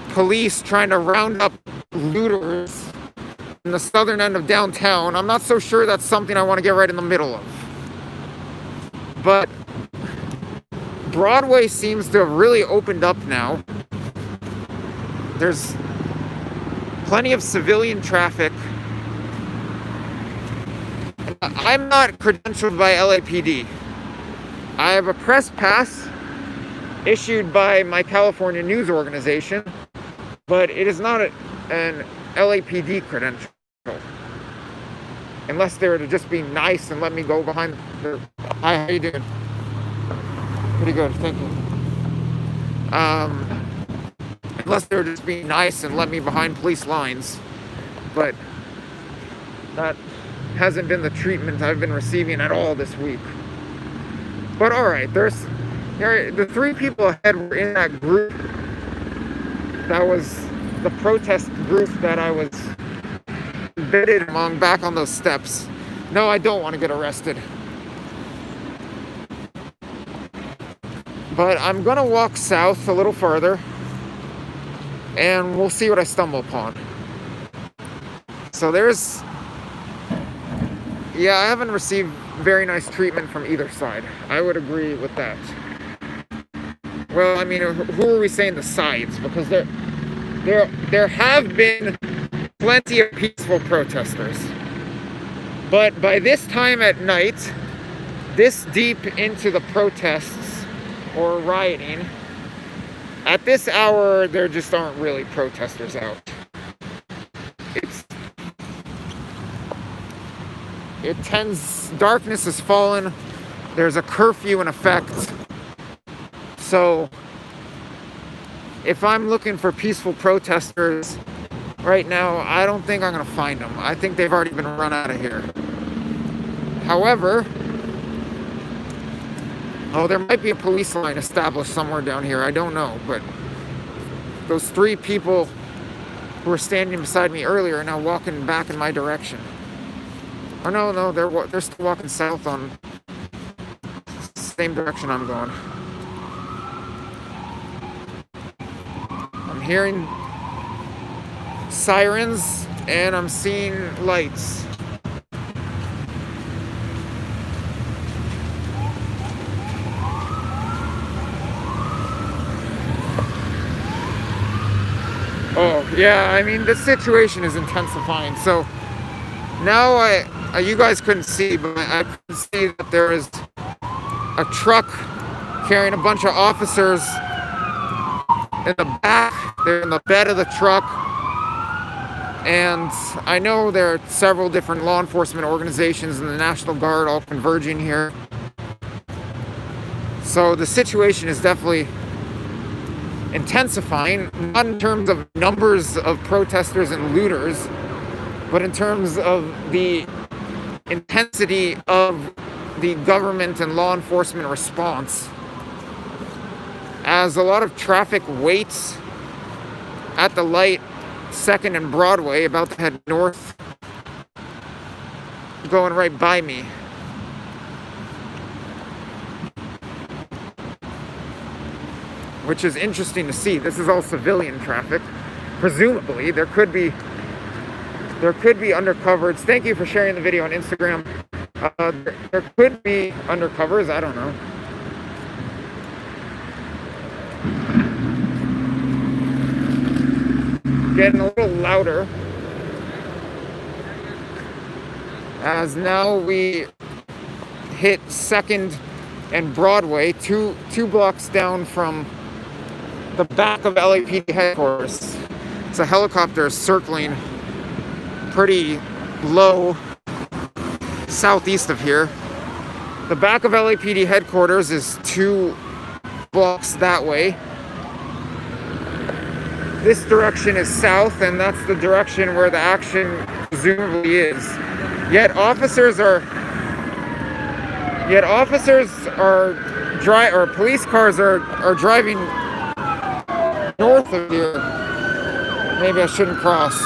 police trying to round up looters in the southern end of downtown, I'm not so sure that's something I want to get right in the middle of. But Broadway seems to have really opened up now. There's plenty of civilian traffic. I'm not credentialed by LAPD. I have a press pass issued by my California news organization, but it is not an LAPD credential. Unless they were to just be nice and let me go behind the... Hi, how you doing? Pretty good, thank you. Unless they were just being nice and let me behind police lines. But that hasn't been the treatment I've been receiving at all this week. But alright, the 3 people ahead were in that group that was the protest group that I was embedded among back on those steps. No, I don't want to get arrested. But I'm gonna walk south a little further and we'll see what I stumble upon. So there's, yeah, I haven't received very nice treatment from either side. I would agree with that. Well, I mean, who are we saying the sides? Because there have been plenty of peaceful protesters. But by this time at night, this deep into the protests or rioting, at this hour, there just aren't really protesters out. Darkness has fallen. There's a curfew in effect. So, if I'm looking for peaceful protesters right now, I don't think I'm going to find them. I think they've already been run out of here. However, there might be a police line established somewhere down here. I don't know, but those 3 people who were standing beside me earlier are now walking back in my direction. Or no, they're still walking south on the same direction I'm going. I'm hearing sirens and I'm seeing lights. Oh, yeah, I mean, the situation is intensifying. So now you guys couldn't see, but I could see that there is a truck carrying a bunch of officers in the back. They're in the bed of the truck. And I know there are several different law enforcement organizations and the National Guard all converging here. So the situation is definitely intensifying, not in terms of numbers of protesters and looters, but in terms of the intensity of the government and law enforcement response. As a lot of traffic waits at the light 2nd and Broadway, about to head north, going right by me. Which is interesting to see. This is all civilian traffic. Presumably, there could be undercovers. Thank you for sharing the video on Instagram. There could be undercovers. I don't know. Getting a little louder as now we hit 2nd and Broadway, two blocks down from the back of LAPD headquarters. It's a helicopter circling pretty low southeast of here. The back of LAPD headquarters is 2 blocks that way. This direction is south, and that's the direction where the action presumably is. Yet police cars are driving north of here. Maybe I shouldn't cross.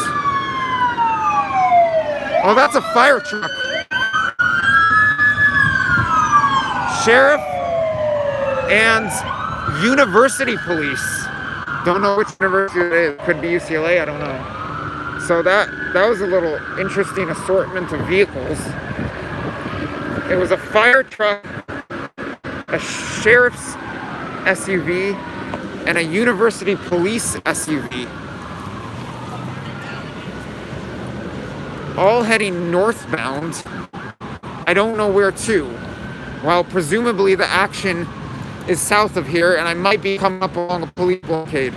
Oh, that's a fire truck. Sheriff and university police. Don't know which university it is. Could be UCLA, I don't know. So that was a little interesting assortment of vehicles. It was a fire truck, a sheriff's SUV, and a university police SUV. All heading northbound. I don't know where to. While presumably the action is south of here, and I might be coming up along a police blockade.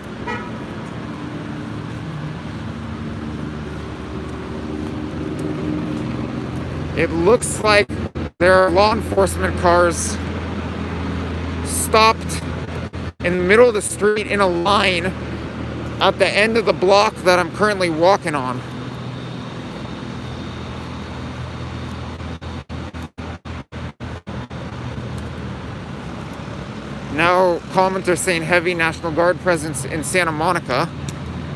It looks like there are law enforcement cars stopped in the middle of the street in a line at the end of the block that I'm currently walking on. Now, commenters saying heavy National Guard presence in Santa Monica.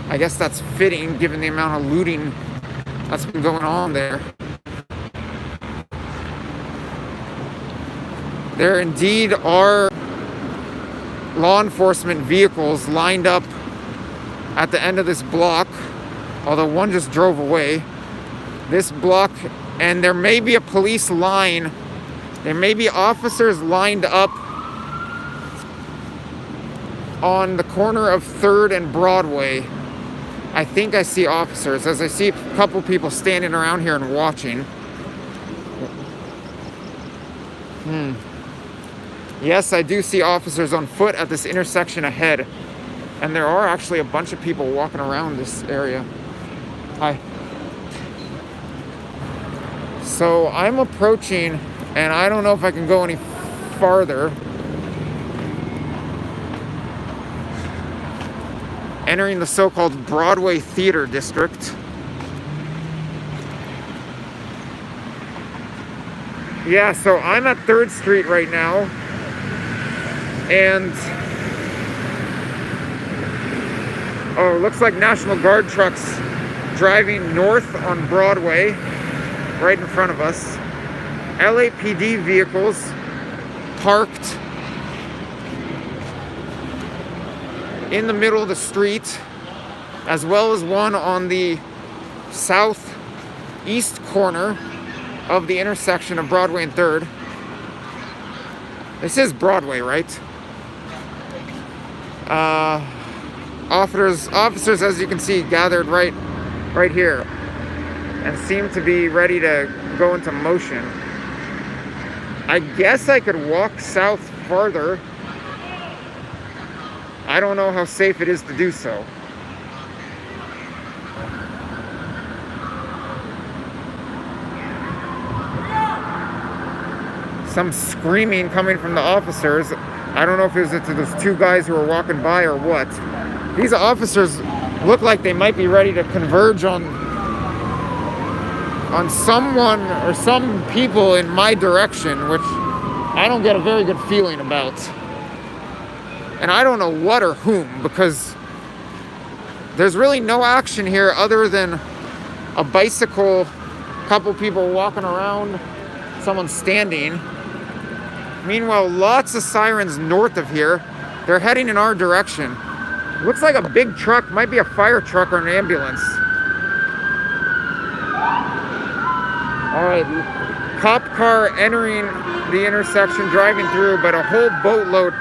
I guess that's fitting given the amount of looting that's been going on there. There indeed are law enforcement vehicles lined up at the end of this block, although one just drove away. This block, and there may be a police line. There may be officers lined up on the corner of 3rd and Broadway. I think I see officers, as I see a couple people standing around here and watching. Yes, I do see officers on foot at this intersection ahead. And there are actually a bunch of people walking around this area. Hi. So I'm approaching, and I don't know if I can go any farther. Entering the so-called Broadway Theater District. Yeah, so I'm at 3rd Street right now. And oh, it looks like National Guard trucks driving north on Broadway, right in front of us. LAPD vehicles parked in the middle of the street, as well as one on the southeast corner of the intersection of Broadway and 3rd. This is Broadway, right? Officers, as you can see, gathered right here and seem to be ready to go into motion. I guess I could walk south farther. I don't know how safe it is to do so. Some screaming coming from the officers. I don't know if it was to those two guys who were walking by or what. These officers look like they might be ready to converge on someone or some people in my direction, which I don't get a very good feeling about. And I don't know what or whom, because there's really no action here other than a bicycle, a couple people walking around, someone standing. Meanwhile, lots of sirens north of here. They're heading in our direction. Looks like a big truck, might be a fire truck or an ambulance. All right, cop car entering the intersection, driving through, but a whole boatload,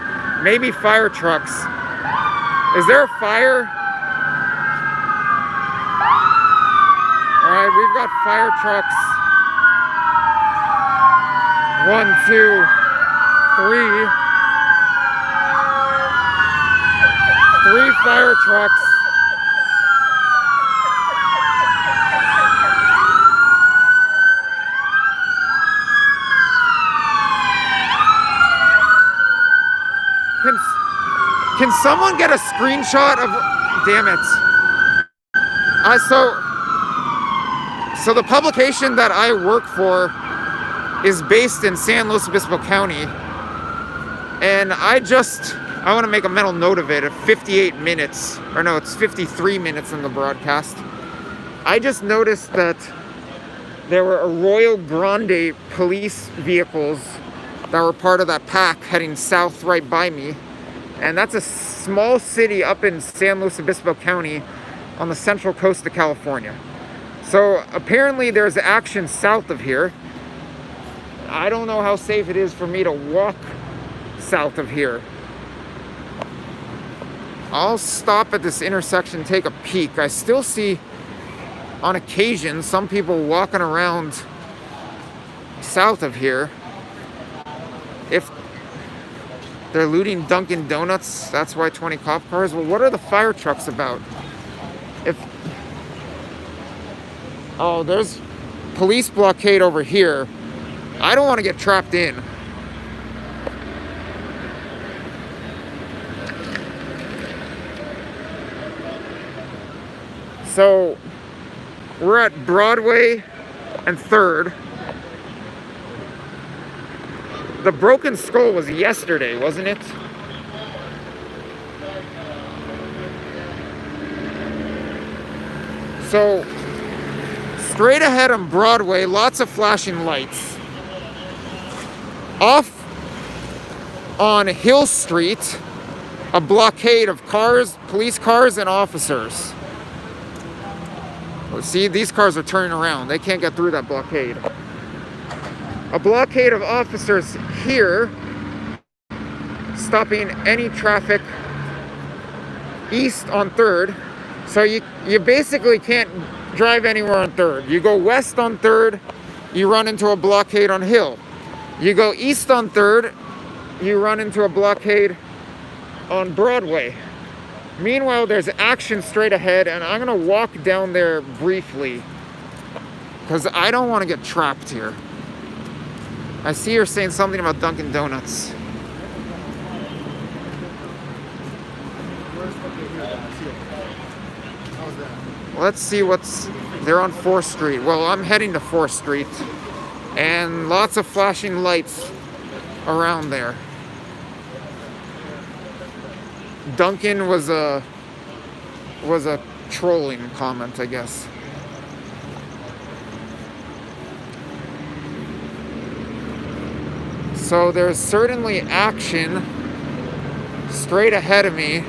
maybe fire trucks. Is there a fire? All right, we've got fire trucks. 1, 2, 3. 3 fire trucks. Can someone get a screenshot of? Damn it. So the publication that I work for is based in San Luis Obispo County, and I want to make a mental note of it at 58 minutes, or no, it's 53 minutes in the broadcast. I just noticed that there were Arroyo Grande police vehicles that were part of that pack heading south right by me. And that's a small city up in San Luis Obispo County on the central coast of California. So apparently there's action south of here. I don't know how safe it is for me to walk south of here. I'll stop at this intersection, take a peek. I still see, on occasion, some people walking around south of here. If they're looting Dunkin' Donuts, that's why 20 cop cars. Well, what are the fire trucks about? Oh, there's police blockade over here. I don't want to get trapped in. So, we're at Broadway and 3rd. The Broken Skull was yesterday, wasn't it? So straight ahead on Broadway, lots of flashing lights. Off on Hill Street, a blockade of cars, police cars, and officers. See, these cars are turning around. They can't get through that blockade. A blockade of officers here, stopping any traffic east on 3rd. So you basically can't drive anywhere on 3rd. You go west on 3rd, you run into a blockade on Hill. You go east on 3rd, you run into a blockade on Broadway. Meanwhile, there's action straight ahead, and I'm gonna walk down there briefly because I don't want to get trapped here. I see you're saying something about Dunkin' Donuts. Let's see they're on 4th Street. Well, I'm heading to 4th Street, and lots of flashing lights around there. Duncan was a trolling comment, I guess. So there's certainly action straight ahead of me.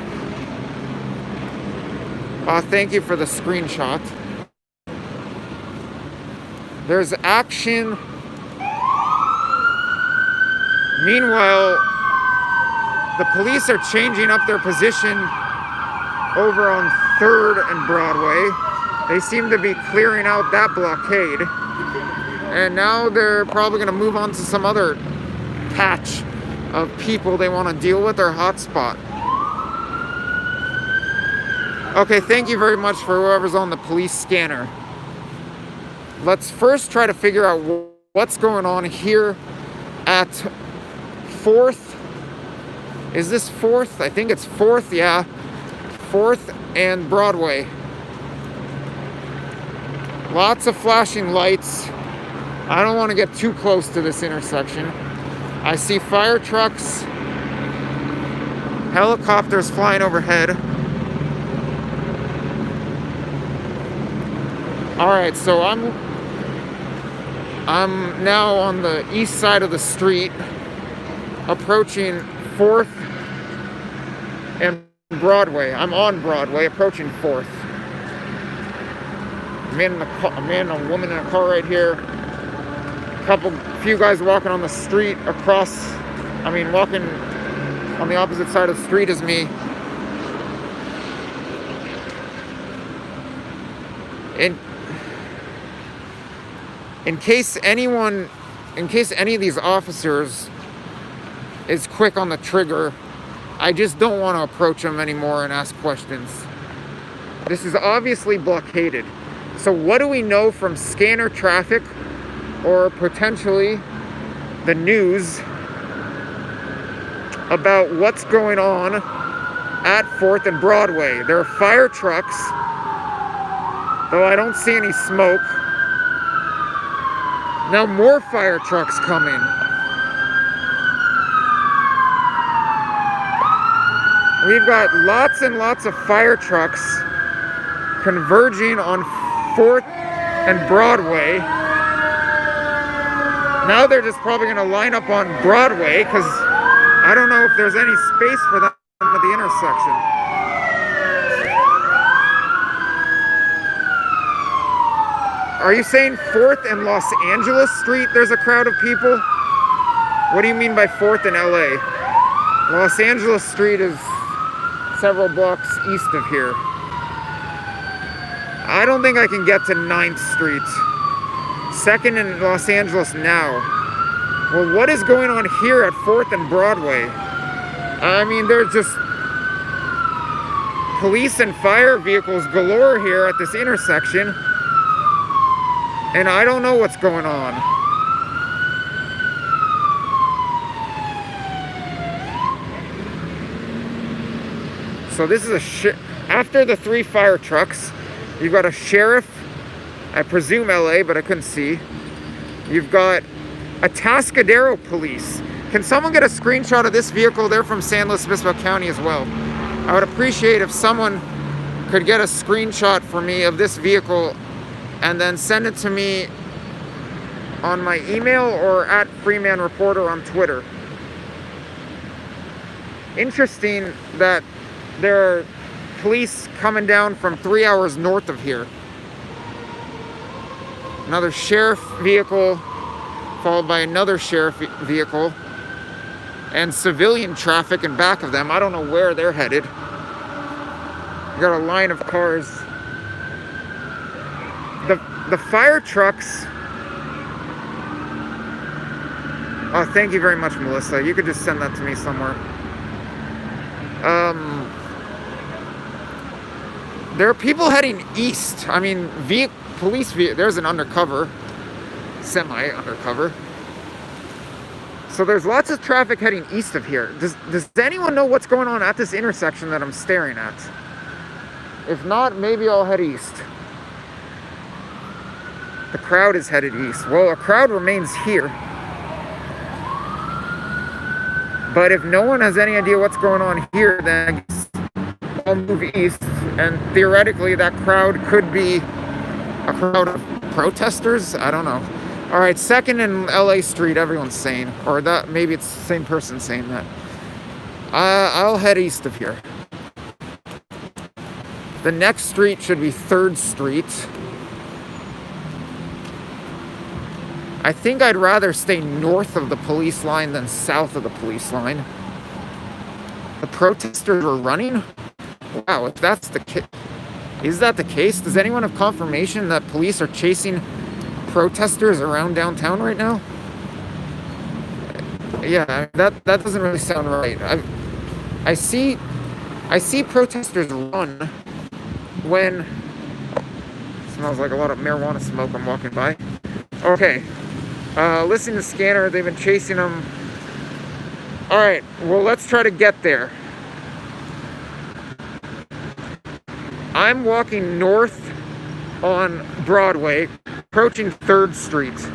Thank you for the screenshot. There's action. Meanwhile, the police are changing up their position over on 3rd and Broadway. They seem to be clearing out that blockade. And now they're probably going to move on to some other patch of people they want to deal with, or hotspot. Okay, thank you very much for whoever's on the police scanner. Let's first try to figure out what's going on here at 4th. Is this 4th? I think it's 4th, yeah. 4th and Broadway. Lots of flashing lights. I don't want to get too close to this intersection. I see fire trucks, helicopters flying overhead. Alright, so I'm now on the east side of the street, approaching 4th and Broadway. I'm on Broadway, approaching 4th. A man and a woman in a car right here. Few guys walking on the street walking on the opposite side of the street as me. In case any of these officers is quick on the trigger, I just don't want to approach them anymore and ask questions. This is obviously blockaded. So what do we know from scanner traffic or potentially the news about what's going on at 4th and Broadway? There are fire trucks, though I don't see any smoke. Now more fire trucks coming. We've got lots and lots of fire trucks converging on 4th and Broadway. Now they're just probably going to line up on Broadway because I don't know if there's any space for them at the intersection. Are you saying 4th and Los Angeles Street there's a crowd of people? What do you mean by 4th and LA? Los Angeles Street is several blocks east of here. I don't think I can get to 9th Street. 2nd in Los Angeles now. Well, what is going on here at 4th and Broadway? I mean, there's just police and fire vehicles galore here at this intersection. And I don't know what's going on. So this is after the 3 fire trucks, you've got a sheriff, I presume LA, but I couldn't see. You've got a Tascadero police. Can someone get a screenshot of this vehicle? They're from San Luis Obispo County as well. I would appreciate if someone could get a screenshot for me of this vehicle and then send it to me on my email or at Freeman Reporter on Twitter. Interesting that there are police coming down from 3 hours north of here. Another sheriff vehicle, followed by another sheriff vehicle, and civilian traffic in back of them. I don't know where they're headed. You got a line of cars. The fire trucks. Oh, thank you very much, Melissa. You could just send that to me somewhere. There are people heading east. I mean, police vehicle. There's an undercover, semi-undercover. So there's lots of traffic heading east of here. Does anyone know what's going on at this intersection that I'm staring at? If not, maybe I'll head east. The crowd is headed east. Well, a crowd remains here. But if no one has any idea what's going on here, then I guess I'll move east. And theoretically, that crowd could be a crowd of protesters. I don't know. All right, 2nd and LA Street, everyone's saying. Or that maybe it's the same person saying that. I'll head east of here. The next street should be 3rd Street. I think I'd rather stay north of the police line than south of the police line. The protesters were running? Wow, if that's the case, is that the case? Does anyone have confirmation that police are chasing protesters around downtown right now? Yeah, that doesn't really sound right. I see protesters run when smells like a lot of marijuana smoke. I'm walking by. Okay. Listen to Scanner. They've been chasing them. All right. Well, let's try to get there. I'm walking north on Broadway, approaching 3rd Street.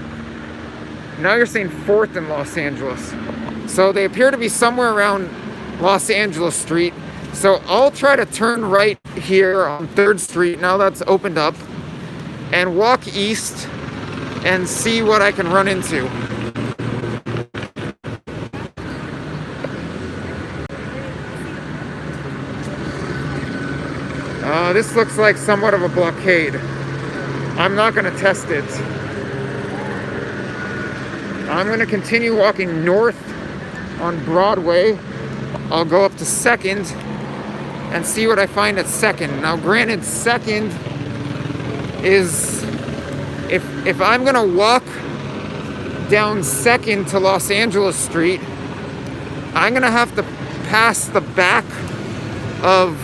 Now you're saying 4th in Los Angeles. So they appear to be somewhere around Los Angeles Street. So I'll try to turn right here on 3rd Street, now that's opened up, and walk east and see what I can run into. This looks like somewhat of a blockade. I'm not going to test it. I'm going to continue walking north on Broadway. I'll go up to 2nd and see what I find at 2nd. Now, granted, 2nd is, if I'm going to walk down 2nd to Los Angeles Street, I'm going to have to pass the back of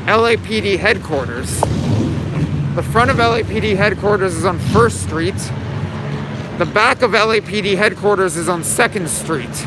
LAPD headquarters. The front of LAPD headquarters is on 1st Street. The back of LAPD headquarters is on 2nd Street.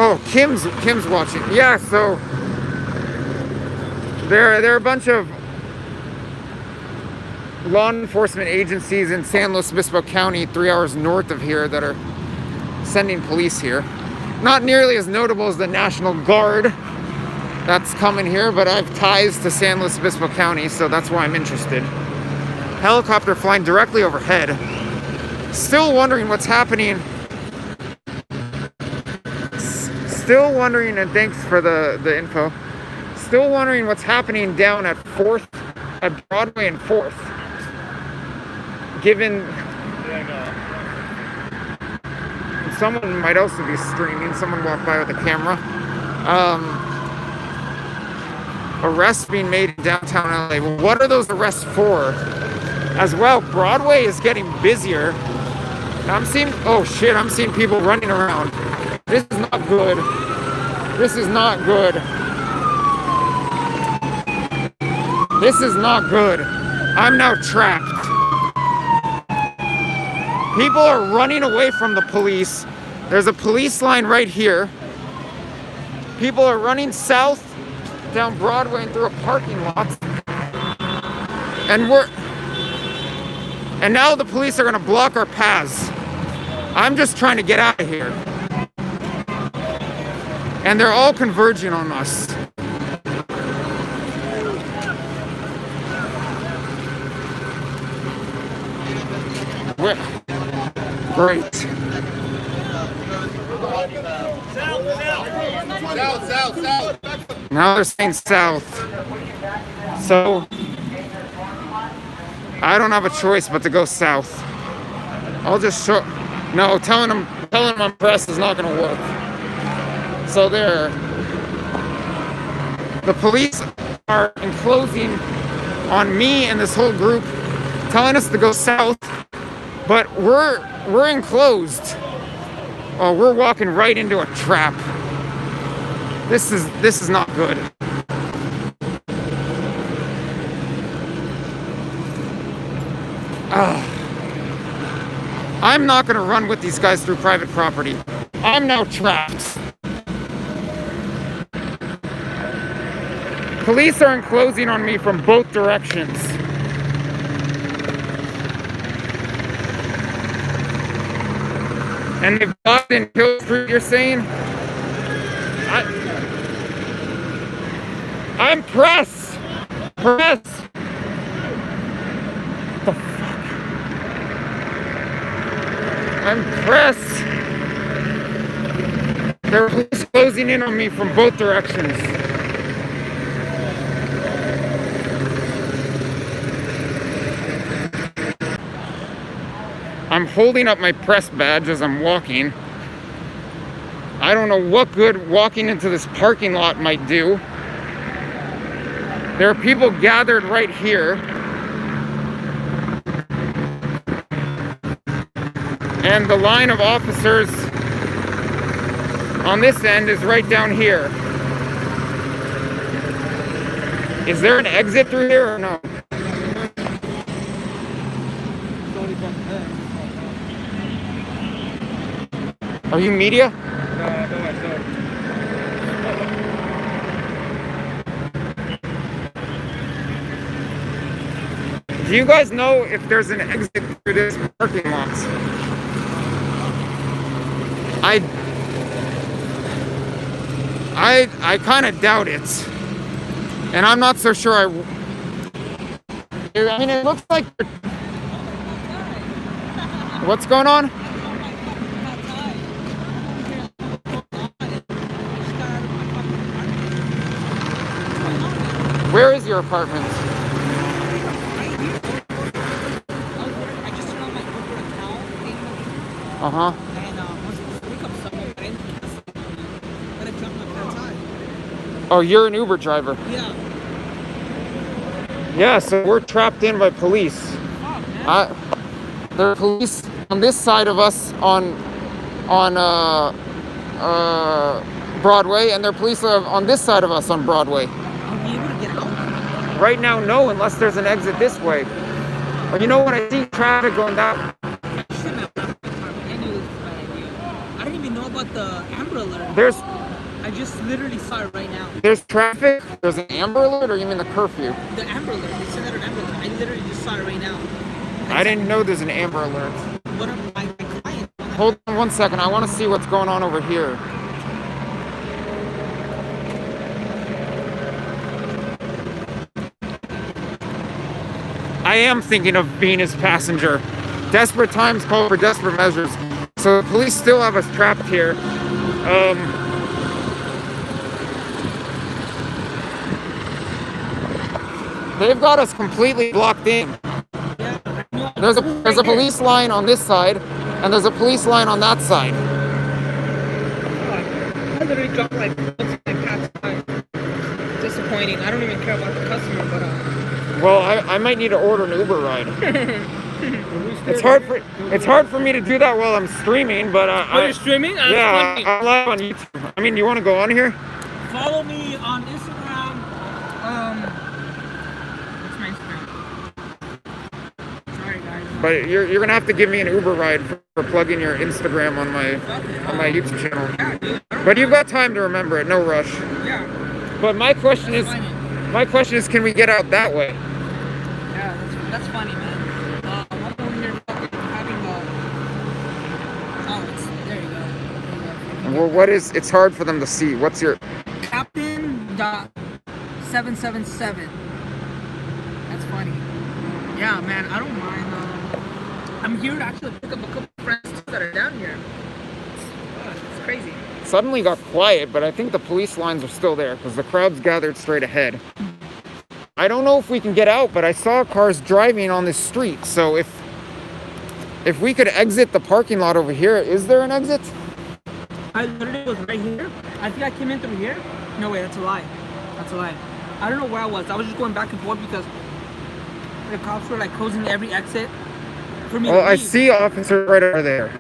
Oh, Kim's watching. Yeah, so there are a bunch of law enforcement agencies in San Luis Obispo County, 3 hours north of here, that are sending police here. Not nearly as notable as the National Guard that's coming here, but I have ties to San Luis Obispo County, so that's why I'm interested. Helicopter flying directly overhead. Still wondering what's happening. Still wondering, and thanks for the info. Still wondering what's happening down at Broadway and 4th. Given someone might also be streaming. Someone walked by with a camera. Arrests being made in downtown LA. Well, what are those arrests for? As well, Broadway is getting busier. I'm seeing people running around. This is not good. This is not good. This is not good. I'm now trapped. People are running away from the police. There's a police line right here. People are running south down Broadway and through a parking lot. And now the police are gonna block our paths. I'm just trying to get out of here. And they're all converging on us. Great. South. Now they're saying south. So I don't have a choice but to go south. I'll just show. No, telling them I'm pressed is not going to work. So there. The police are enclosing on me and this whole group, telling us to go south, but we're enclosed. Oh, we're walking right into a trap. This is not good. I'm not gonna run with these guys through private property. I'm now trapped. Police are enclosing on me from both directions. And they've blocked in Hill Street, you're saying? I'm pressed! Pressed! What the fuck? I'm pressed! There are police closing in on me from both directions. I'm holding up my press badge as I'm walking. I don't know what good walking into this parking lot might do. There are people gathered right here. And the line of officers on this end is right down here. Is there an exit through here or no? Are you media? Do you guys know if there's an exit through this parking lot? I kind of doubt it. And I'm not so sure I mean, it looks like... What's going on? Where is your apartment? I just turned on my Uber account. Uh-huh. And once I wake up somewhere, I didn't cancel. But I jumped my time. Oh, you're an Uber driver. Yeah. Yeah, so we're trapped in by police. There are police on this side of us on Broadway, and there are police on this side of us on Broadway. Are we able to get out? Right now, no, unless there's an exit this way. But you know when I see traffic going that... I don't even know about the Amber Alert. I just literally saw it right now. There's traffic? There's an Amber Alert, or you mean the curfew? The Amber Alert. They said that an Amber Alert. I literally just saw it right now. I didn't know there's an Amber Alert. What are my clients? Hold on 1 second. I want to see what's going on over here. I am thinking of being his passenger. Desperate times call for desperate measures. So the police still have us trapped here. They've got us completely blocked in. There's a police line on this side, and there's a police line on that side. I literally dropped my cat's time. Disappointing. I don't even care about the customer, but Well, I might need to order an Uber ride. It's hard for me to do that while I'm streaming, but you're streaming? Yeah, I'm live on YouTube. I mean, you want to go on here? Follow me on Instagram. But you're gonna have to give me an Uber ride for plugging your Instagram on my YouTube channel. Yeah, dude. But you've got time to remember it, no rush. Yeah. But my question is, can we get out that way? Yeah, that's funny, man. I'm over here fucking having oh, there you go. Well, it's hard for them to see. What's your... Captain.777. That's funny. Yeah, man, I don't mind. I'm here to actually pick up a couple friends that are down here. It's crazy. Suddenly got quiet, but I think the police lines are still there because the crowd's gathered straight ahead. I don't know if we can get out, but I saw cars driving on this street. So if we could exit the parking lot over here, is there an exit? I literally was right here. I think I came in through here. No way, that's a lie. That's a lie. I don't know where I was. I was just going back and forth because the cops were like closing every exit for me. Well, I see officers right over there.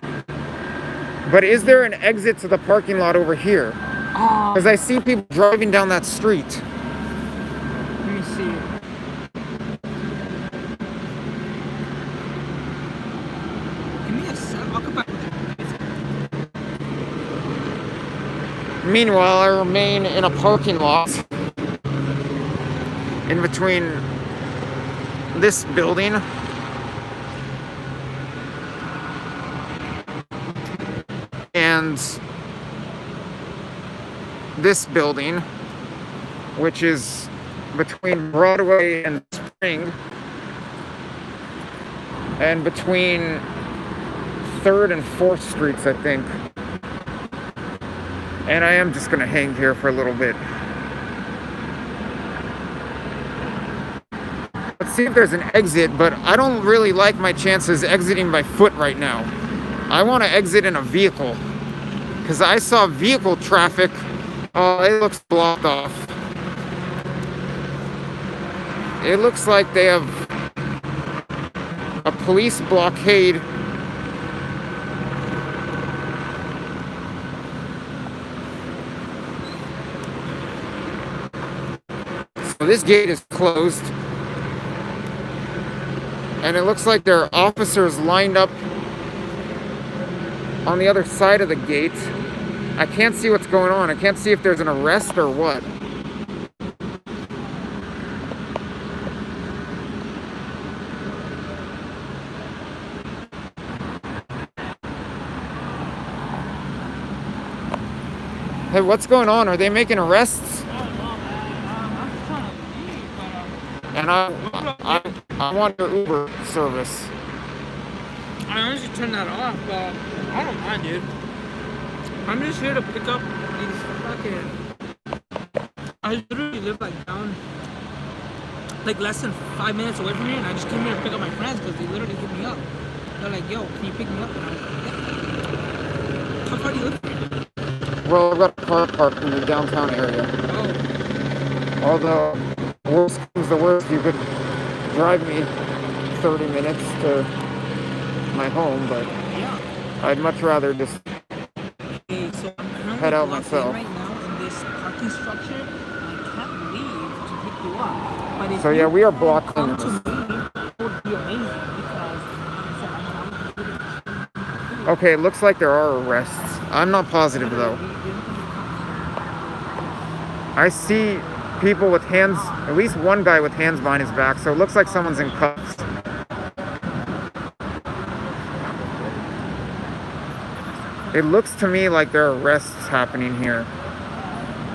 But is there an exit to the parking lot over here? Because I see people driving down that street. Let me see. Give me a sec. I'll come back with you. Meanwhile, I remain in a parking lot in between this building and this building, which is between Broadway and Spring, and between 3rd and 4th Streets, I think. And I am just gonna hang here for a little bit. Let's see if there's an exit, but I don't really like my chances exiting by foot right now. I want to exit in a vehicle because I saw vehicle traffic. Oh, it looks blocked off. It looks like they have a police blockade. So this gate is closed. And it looks like there are officers lined up on the other side of the gate. I can't see what's going on. I can't see if there's an arrest or what. Hey, what's going on? Are they making arrests? And I want your Uber service. I honestly turned that off, but I don't mind, dude. I'm just here to pick up these fucking... I literally live like down, like less than 5 minutes away from here, and I just came here to pick up my friends because they literally hit me up. They're like, yo, can you pick me up? And I'm like, yeah. How far do you live from here? Well, I've got a car parked in the downtown area. Oh. Although, worst comes to worst, you could drive me 30 minutes to my home, but Yeah. I'd much rather just Okay, so I'm currently head out blocked in myself. right now in this parking structure. I can't leave to pick you up. But if So yeah, you we are can blocked come in to this. me, it would be amazing because, like I said, Okay, it looks like there are arrests. I'm not positive though. I see people with hands, at least one guy with hands behind his back, so it looks like someone's in cuffs. It looks to me like there are arrests happening here.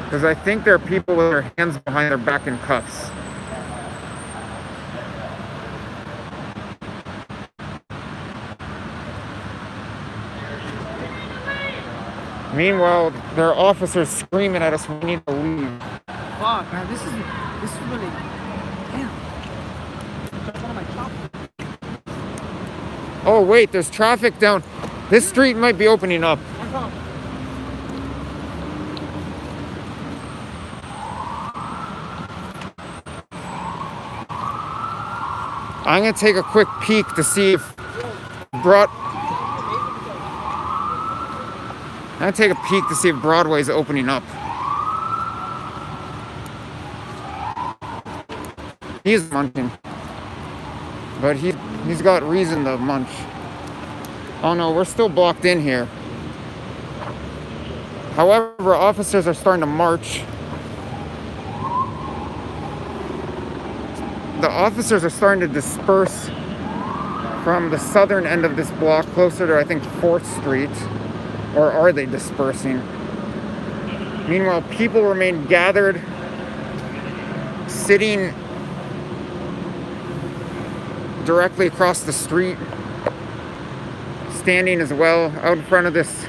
Because I think there are people with their hands behind their back in cuffs. Meanwhile, there are officers screaming at us, we need to leave. fuck, man, this is really, damn. That's one of my choppers. Oh wait, there's traffic down. This street might be opening up. I'm gonna take a quick peek to see if Broadway's opening up. He's munching. But he's got reason to munch. Oh no, we're still blocked in here. However, officers are starting to march. The officers are starting to disperse from the southern end of this block closer to, I think, 4th Street. Or are they dispersing? Meanwhile, people remain gathered, sitting directly across the street, standing as well, out in front of this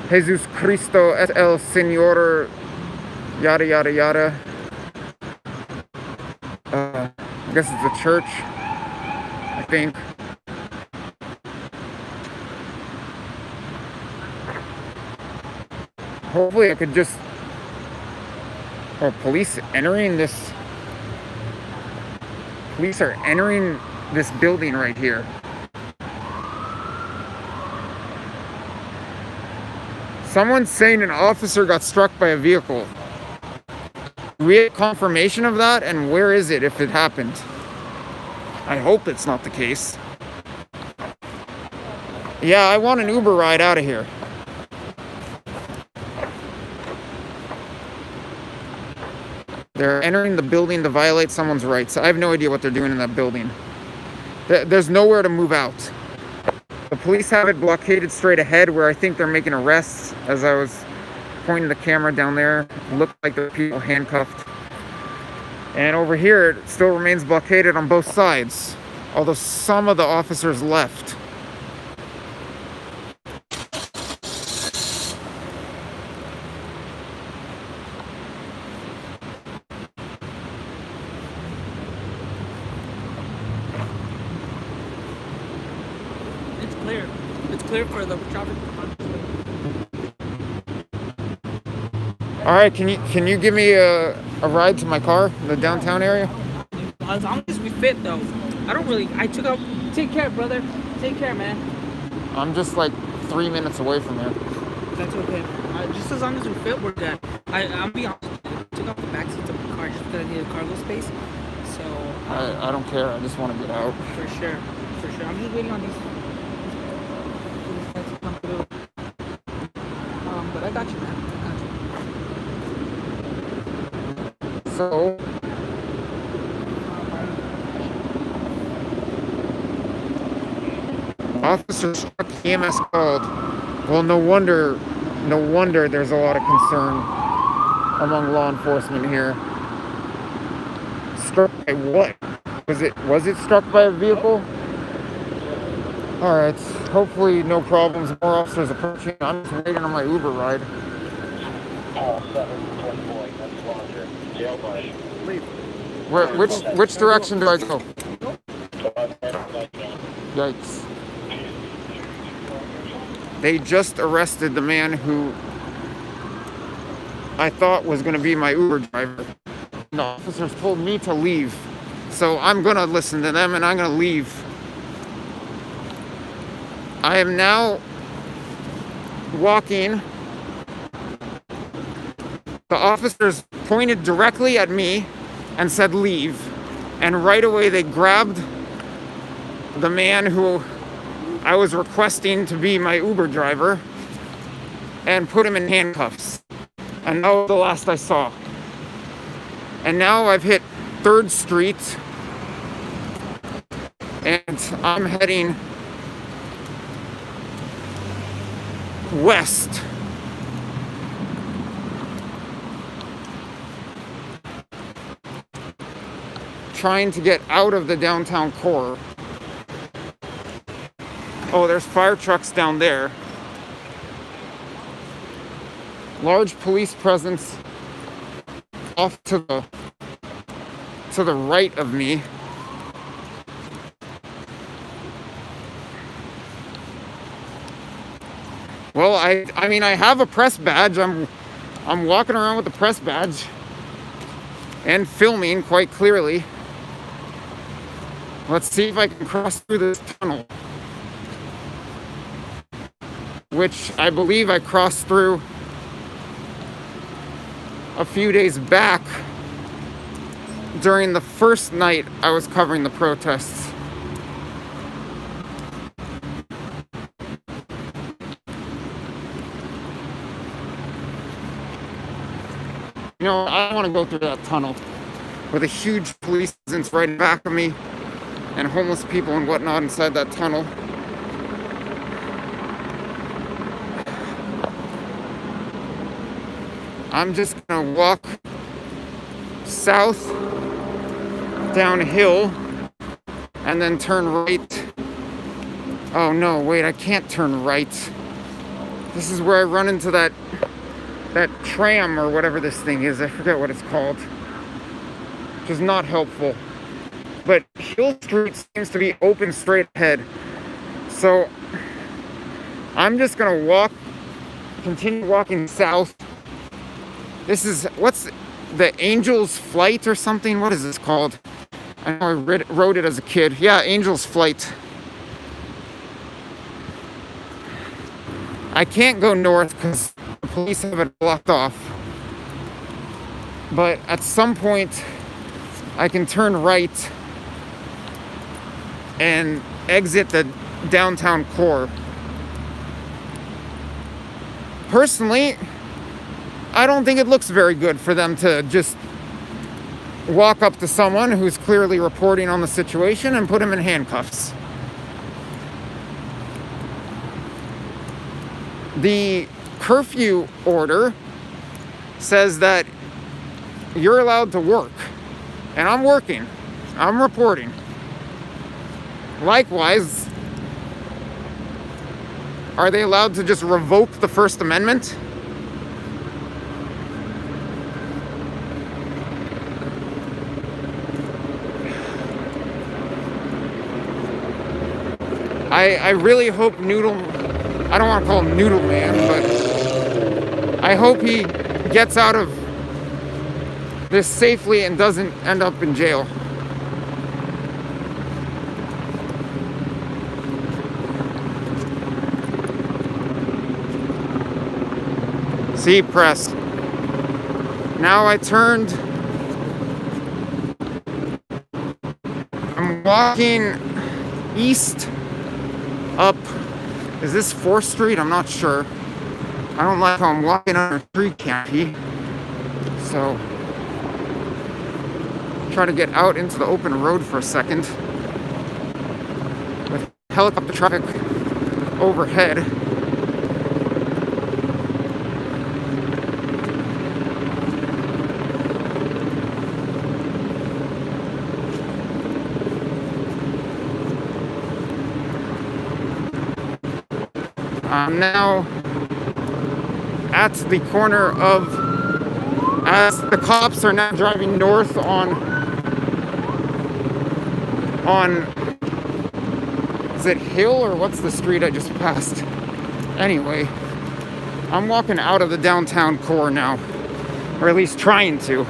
Jesus Cristo es el Señor, yada yada yada. I guess it's a church, I think. Hopefully I could just... Oh, police are entering this building right here. Someone's saying an officer got struck by a vehicle. Do we have confirmation of that? And where is it if it happened? I hope it's not the case. Yeah, I want an Uber ride out of here. They're entering the building to violate someone's rights. I have no idea what they're doing in that building. There's nowhere to move out. The police have it blockaded straight ahead where I think they're making arrests. As I was pointing the camera down there, it looked like the people handcuffed. And over here, it still remains blockaded on both sides, although some of the officers left. It's clear for the traffic. All right, can you give me a ride to my car in the downtown area? As long as we fit, though. I took out. Take care, brother. Take care, man. I'm just like 3 minutes away from here. That's okay. Just as long as we fit, we're good. I'll be honest. I took off the back seats of the car just because I needed cargo space. So. I don't care. I just want to get out. For sure. I'm just waiting on these guys to come through. But I got you, man. So, officer struck, EMS called. Well, no wonder there's a lot of concern among law enforcement here. Struck by what? Was it struck by a vehicle? All right, hopefully no problems. More officers approaching. I'm just waiting on my Uber ride. Which direction do I go? Yikes. They just arrested the man who I thought was going to be my Uber driver. The officers told me to leave. So I'm going to listen to them and I'm going to leave. I am now walking. The officers pointed directly at me and said leave, and right away they grabbed the man who I was requesting to be my Uber driver and put him in handcuffs, and that was the last I saw. And now I've hit 3rd Street and I'm heading west. Trying to get out of the downtown core. Oh, there's fire trucks down there. Large police presence off to the right of me. Well, I mean I have a press badge. I'm walking around with the press badge and filming quite clearly. Let's see if I can cross through this tunnel, which I believe I crossed through a few days back during the first night I was covering the protests. You know, I don't want to go through that tunnel with a huge police presence right in back of me and homeless people and whatnot inside that tunnel. I'm just gonna walk south downhill and then turn right. Oh no, wait, I can't turn right. This is where I run into that tram or whatever this thing is. I forget what it's called. Which is not helpful. But Hill Street seems to be open straight ahead. So I'm just gonna continue walking south. This is, what's the Angel's Flight or something? What is this called? I know I wrote it as a kid. Yeah, Angel's Flight. I can't go north because the police have it blocked off. But at some point, I can turn right and exit the downtown core. Personally, I don't think it looks very good for them to just walk up to someone who's clearly reporting on the situation and put him in handcuffs. The curfew order says that you're allowed to work, and I'm working. I'm reporting. Likewise, are they allowed to just revoke the First Amendment? I really hope Noodle, I don't want to call him Noodle Man, but I hope he gets out of this safely and doesn't end up in jail. See, press. Now I turned. I'm walking east up. Is this 4th Street? I'm not sure. I don't like how I'm walking under a tree canopy. So, try to get out into the open road for a second. With helicopter traffic overhead. I'm now at the corner of, as the cops are now driving north on, is it Hill or what's the street I just passed? Anyway, I'm walking out of the downtown core now, or at least trying to.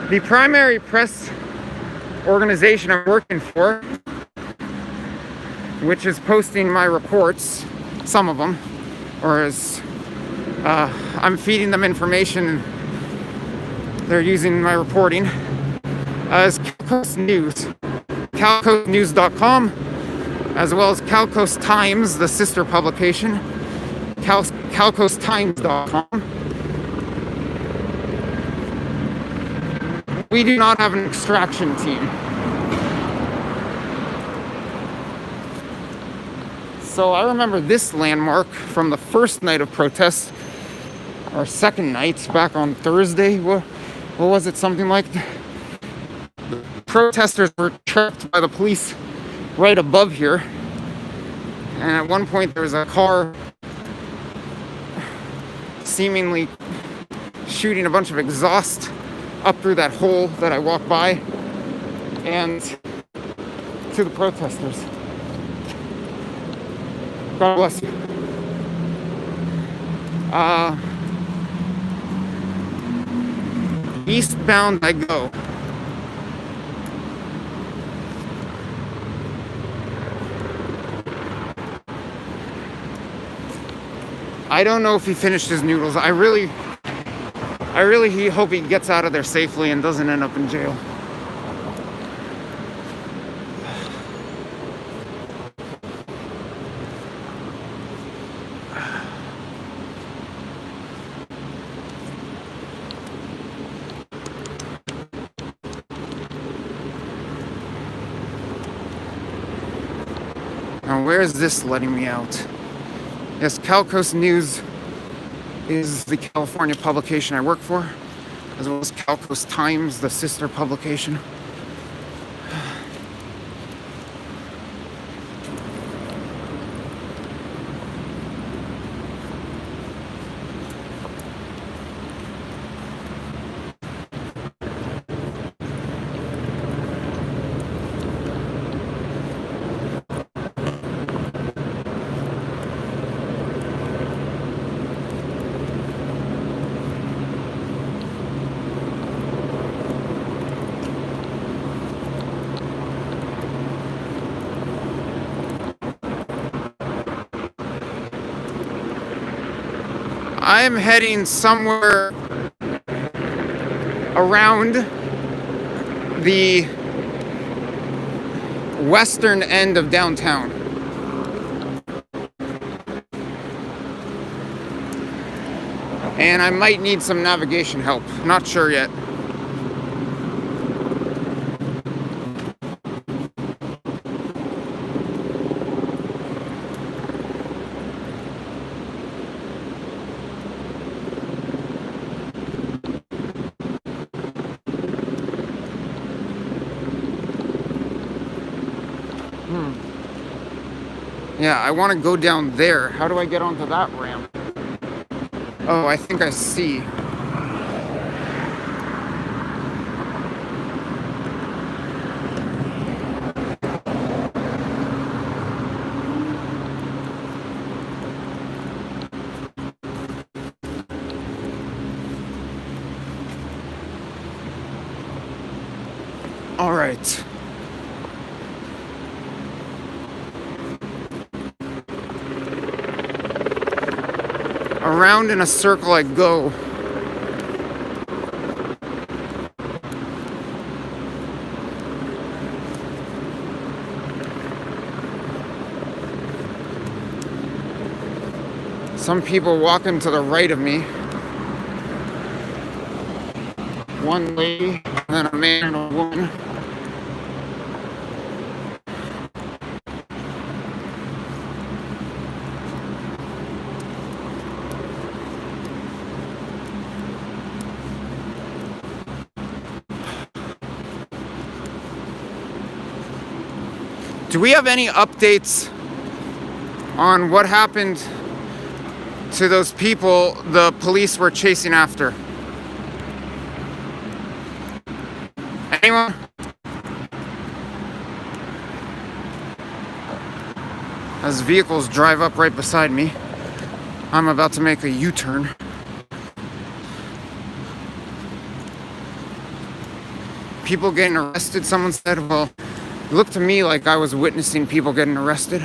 The primary press organization I'm working for, which is posting my reports, some of them, or as I'm feeding them information, they're using my reporting, is CalCoast News, calcoastnews.com, as well as CalCoast Times, the sister publication, calcoasttimes.com. We do not have an extraction team. So I remember this landmark from the first night of protest, or second night, back on Thursday. What was it? Something like that. The protesters were trapped by the police right above here. And at one point there was a car seemingly shooting a bunch of exhaust up through that hole that I walked by and to the protesters. God bless you. Eastbound I go. I don't know if he finished his noodles. I really hope he gets out of there safely and doesn't end up in jail. Now, where is this letting me out? Yes, Calcoast News is the California publication I work for, as well as Calcoast Times, the sister publication. I'm heading somewhere around the western end of downtown. And I might need some navigation help. Not sure yet. Yeah, I want to go down there. How do I get onto that ramp? Oh, I think I see. All right. Around in a circle I go. Some people walking to the right of me. One lady, and then a man and a woman. Do we have any updates on what happened to those people the police were chasing after? Anyone? As vehicles drive up right beside me, I'm about to make a U-turn. People getting arrested, someone said. Well, it looked to me like I was witnessing people getting arrested.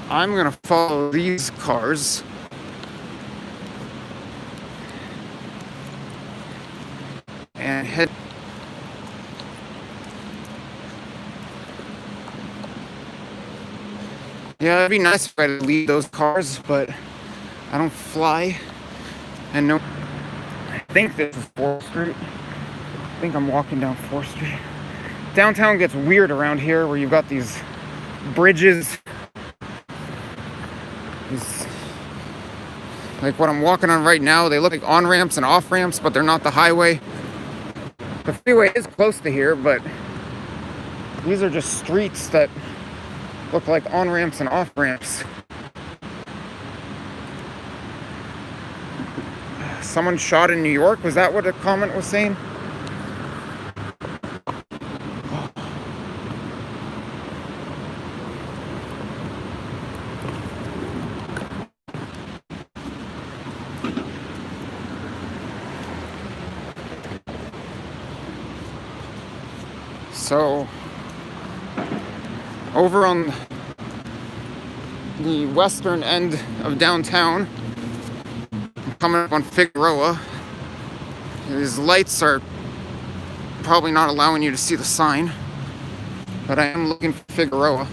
I'm gonna follow these cars. And head. Yeah, it'd be nice if I could leave those cars, but I don't fly. And no, I think this is 4th Street. I think I'm walking down 4th Street. Downtown gets weird around here where you've got these bridges. Like what I'm walking on right now, they look like on-ramps and off-ramps, but they're not the highway. The freeway is close to here, but these are just streets that look like on-ramps and off-ramps. Someone shot in New York? Was that what the comment was saying? So, over on the western end of downtown, coming up on Figueroa, these lights are probably not allowing you to see the sign, but I am looking for Figueroa.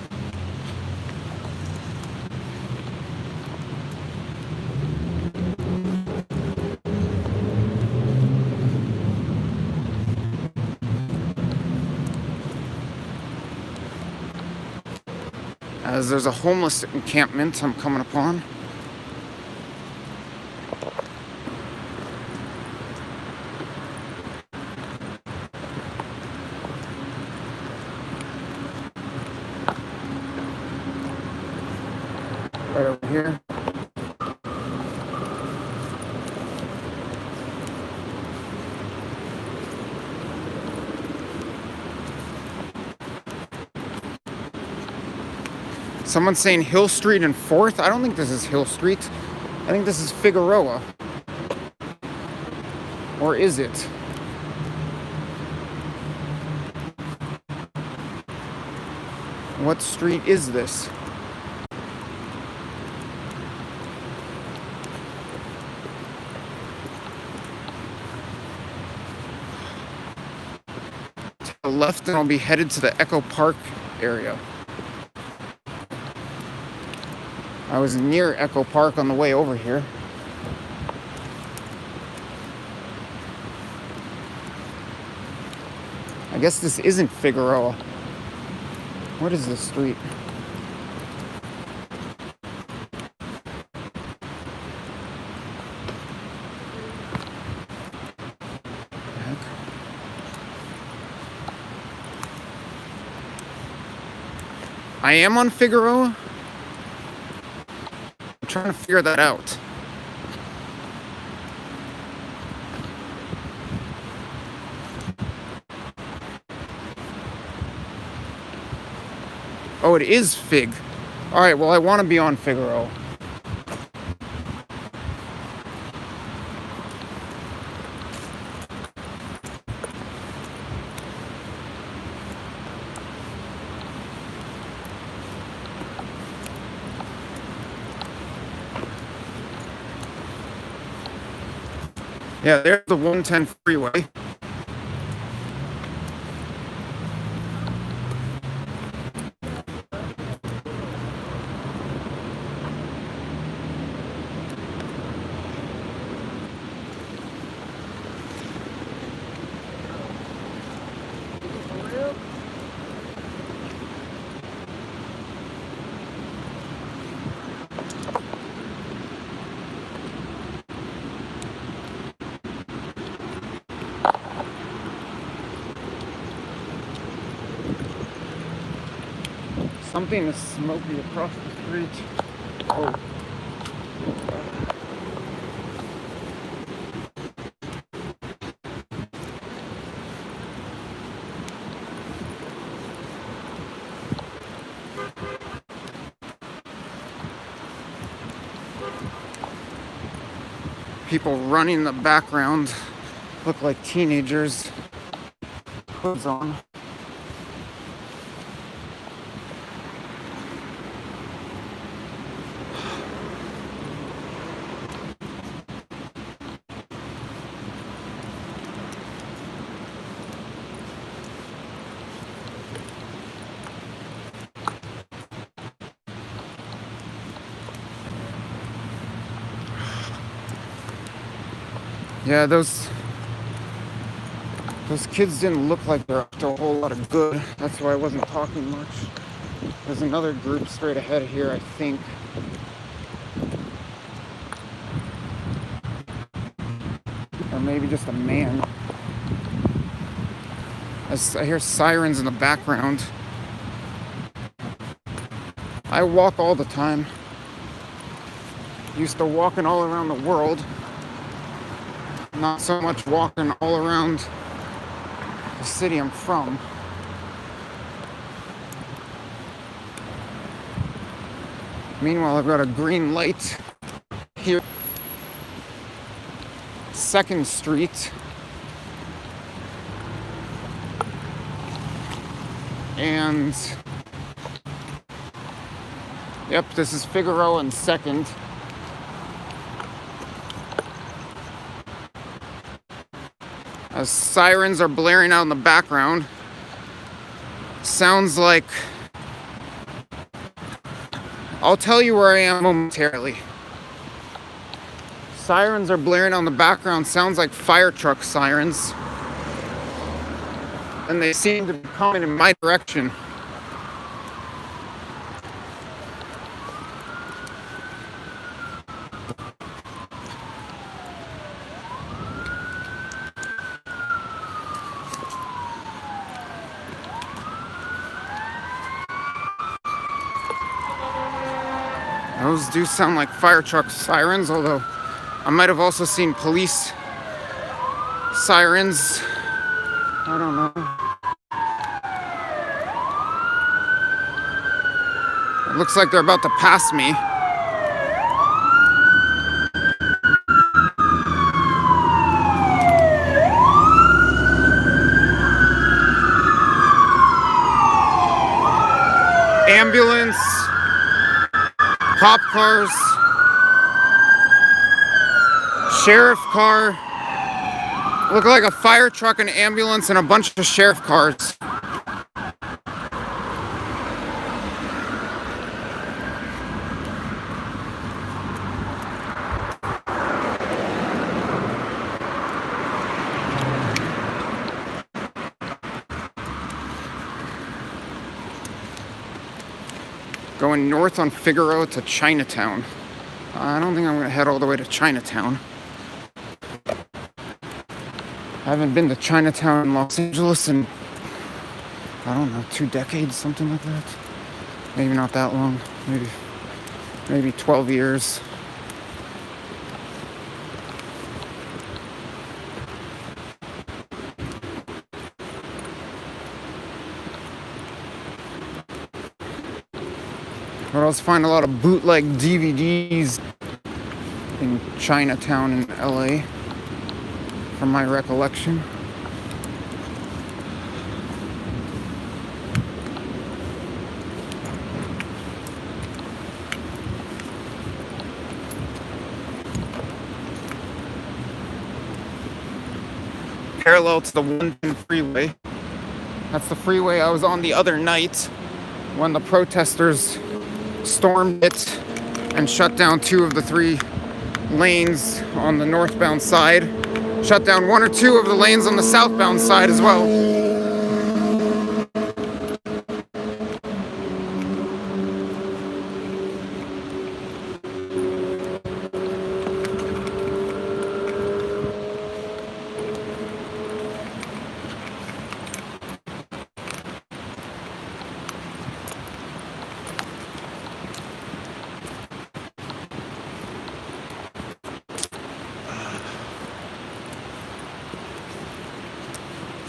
As there's a homeless encampment I'm coming upon. Right over here. Someone's saying Hill Street and 4th. I don't think this is Hill Street. I think this is Figueroa. Or is it? What street is this? To the left, and I'll be headed to the Echo Park area. I was near Echo Park on the way over here. I guess this isn't Figueroa. What is this street? Heck? I am on Figueroa? I'm trying to figure that out. Oh, it is Fig. Alright, well, I want to be on Figueroa. Yeah, there's the 110 freeway. Something is smoky across the street. Oh. People running in the background look like teenagers. Hoods on. Yeah, those kids didn't look like they're up to a whole lot of good. That's why I wasn't talking much. There's another group straight ahead here, I think. Or maybe just a man. I hear sirens in the background. I walk all the time. Used to walking all around the world. Not so much walking all around the city I'm from. Meanwhile, I've got a green light here. 2nd Street. And yep, this is Figaro and 2nd. As sirens are blaring out in the background. Sounds like... I'll tell you where I am momentarily. Sirens are blaring out in the background. Sounds like fire truck sirens. And they seem to be coming in my direction. Those do sound like fire truck sirens, although I might have also seen police sirens. I don't know. It looks like they're about to pass me. Ambulance, cop cars, sheriff car. Look like a fire truck, an ambulance, and a bunch of sheriff cars. Going north on Figaro to Chinatown. I don't think I'm going to head all the way to Chinatown. I haven't been to Chinatown in Los Angeles in, I don't know, 2 decades, something like that. Maybe not that long. Maybe 12 years. But I also find a lot of bootleg DVDs in Chinatown in LA, from my recollection. Parallel to the 110 freeway. That's the freeway I was on the other night when the protesters stormed it and shut down 2 of the 3 lanes on the northbound side. Shut down 1 or 2 of the lanes on the southbound side as well.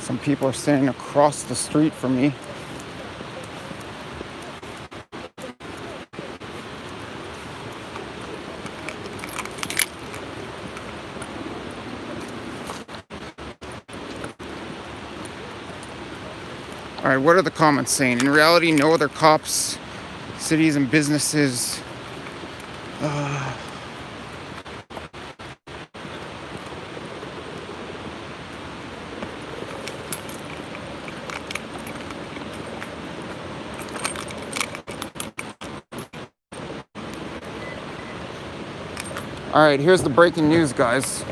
Some people are standing across the street from me. All right, what are the comments saying? In reality, no other cops, cities, and businesses. All right, here's the breaking news, guys.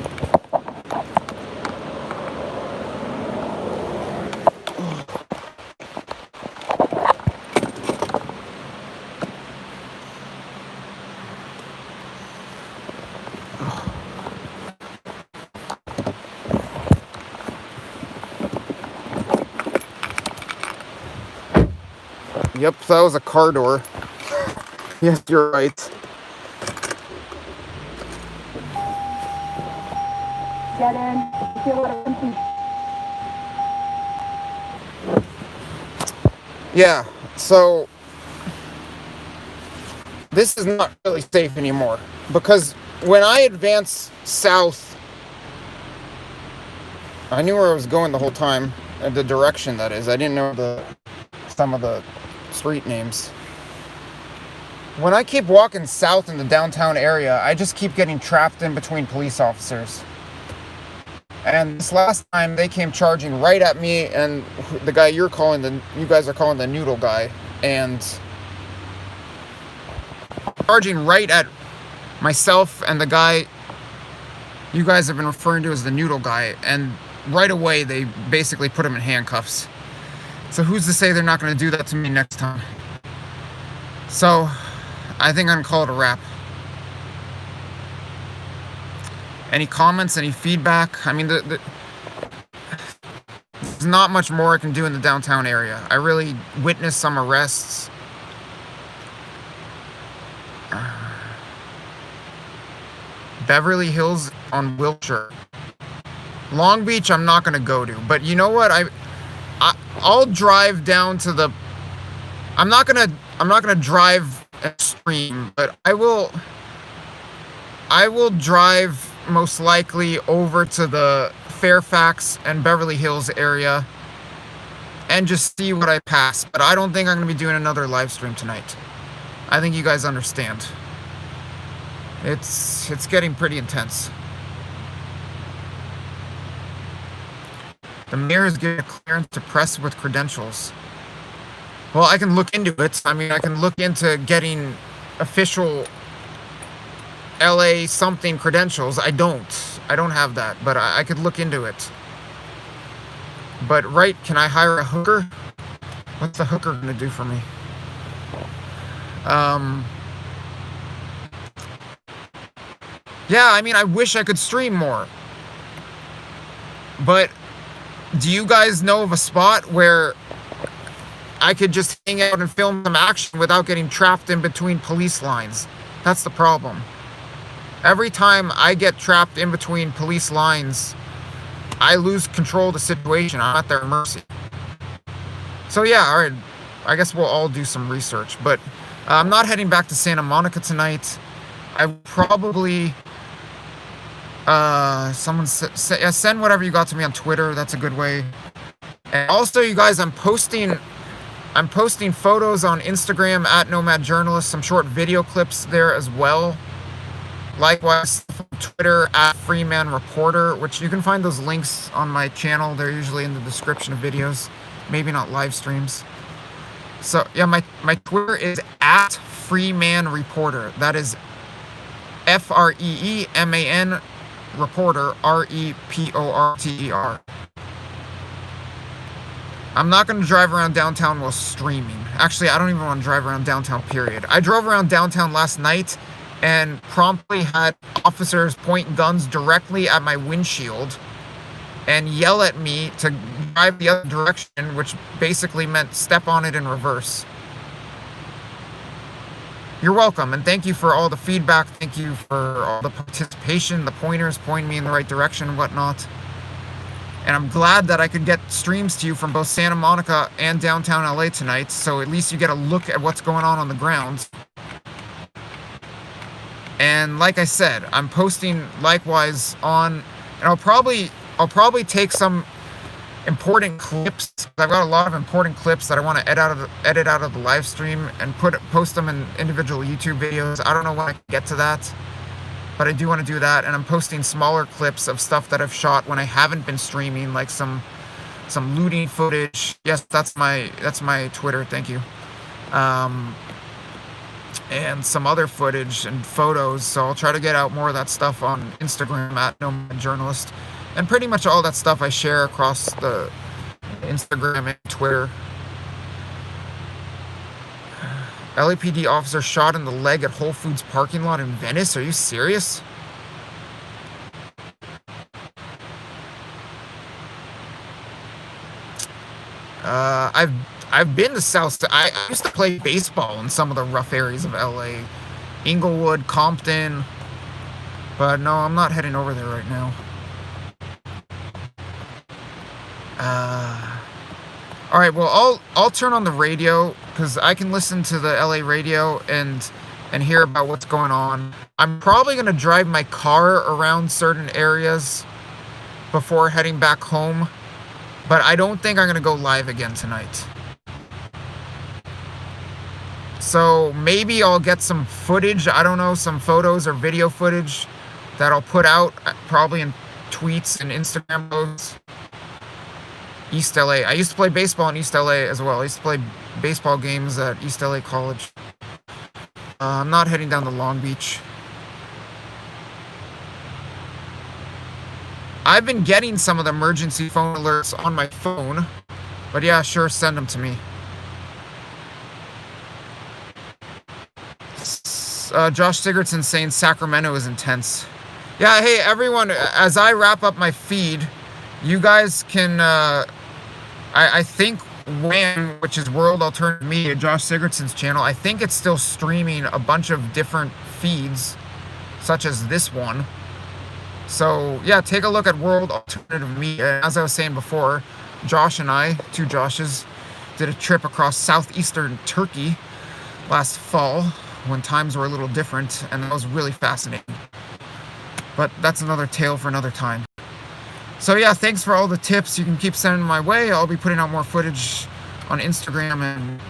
Yep, that was a car door. Yes, you're right. Get in. Yeah, so this is not really safe anymore, because when I advance south, I knew where I was going the whole time, the direction that is. I didn't know some of the street names. When I keep walking south in the downtown area, I just keep getting trapped in between police officers. And this last time, they came charging right at me and the guy you guys are calling the noodle guy, and charging right at myself and the guy you guys have been referring to as the noodle guy, and right away they basically put him in handcuffs. So who's to say they're not going to do that to me next time? So I think I'm going to call it a wrap. Any comments, any feedback? I mean, there's not much more I can do in the downtown area. I really witnessed some arrests. Beverly Hills on Wilshire. Long Beach I'm not going to go to, but you know what? I'll drive down to the... I'm not going to drive extreme, but I will drive most likely over to the Fairfax and Beverly Hills area and just see what I pass. But I don't think I'm going to be doing another live stream tonight. I think you guys understand. It's getting pretty intense. The mayor is getting a clearance to press with credentials. Well, I can look into it. I mean, I can look into getting official LA something credentials. I don't have that, but I could look into it. But can I hire a hooker? What's the hooker gonna do for me? Yeah, I mean, I wish I could stream more. But do you guys know of a spot where I could just hang out and film some action without getting trapped in between police lines? That's the problem. Every time I get trapped in between police lines, I lose control of the situation. I'm at their mercy. So yeah, all right. I guess we'll all do some research. But I'm not heading back to Santa Monica tonight. I probably... someone send whatever you got to me on Twitter. That's a good way. And also, you guys, I'm posting photos on Instagram at Nomad Journalist, some short video clips there as well. Likewise, Twitter at Freeman Reporter, which you can find those links on my channel. They're usually in the description of videos, maybe not live streams. So yeah, my Twitter is at Freeman Reporter. That is FREEMAN Reporter, REPORTER. I'm not going to drive around downtown while streaming. Actually, I don't even want to drive around downtown, period. I drove around downtown last night and promptly had officers point guns directly at my windshield and yell at me to drive the other direction, which basically meant step on it in reverse. You're welcome, and thank you for all the feedback. Thank you for all the participation, the pointers pointing me in the right direction and whatnot. And I'm glad that I could get streams to you from both Santa Monica and downtown LA tonight, so at least you get a look at what's going on the ground. And like I said, I'm posting likewise on, and I'll probably take some important clips. I've got a lot of important clips that I want to edit out of the live stream and post them in individual YouTube videos. I don't know when I can get to that, but I do want to do that. And I'm posting smaller clips of stuff that I've shot when I haven't been streaming, like some looting footage. Yes, that's my Twitter. Thank you. And some other footage and photos. So I'll try to get out more of that stuff on Instagram at Nomad Journalist. And pretty much all that stuff I share across the Instagram and Twitter. LAPD officer shot in the leg at Whole Foods parking lot in Venice. Are you serious? I've been to South. I used to play baseball in some of the rough areas of LA, Inglewood, Compton. But no, I'm not heading over there right now. All right, well, I'll turn on the radio because I can listen to the LA radio and hear about what's going on. I'm probably gonna drive my car around certain areas before heading back home, but I don't think I'm gonna go live again tonight. So maybe I'll get some footage, I don't know, some photos or video footage that I'll put out probably in tweets and Instagram posts. East LA. I used to play baseball in East LA as well. I used to play baseball games at East LA College. I'm not heading down to Long Beach. I've been getting some of the emergency phone alerts on my phone, but yeah, sure, send them to me. Josh Sigurdsson saying Sacramento is intense. Yeah, hey everyone, as I wrap up my feed, you guys can, I think WAM, which is World Alternative Media, Josh Sigurdsson's channel, I think it's still streaming a bunch of different feeds, such as this one. So yeah, take a look at World Alternative Media. As I was saying before, Josh and I, two Joshes, did a trip across southeastern Turkey last fall when times were a little different, and that was really fascinating. But that's another tale for another time. So yeah, thanks for all the tips. You can keep sending them my way. I'll be putting out more footage on Instagram and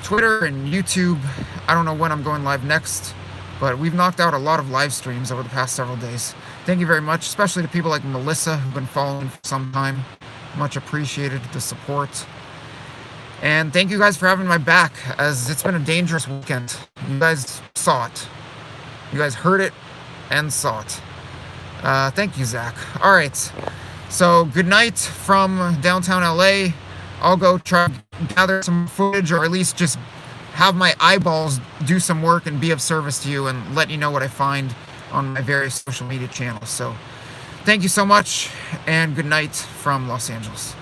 Twitter and YouTube. I don't know when I'm going live next, but we've knocked out a lot of live streams over the past several days. Thank you very much, especially to people like Melissa who've been following for some time. Much appreciated the support. And thank you guys for having my back, as it's been a dangerous weekend. You guys saw it. You guys heard it and saw it. Thank you, Zach. All right. So good night from downtown LA. I'll go try to gather some footage, or at least just have my eyeballs do some work and be of service to you and let you know what I find on my various social media channels. So thank you so much, and good night from Los Angeles.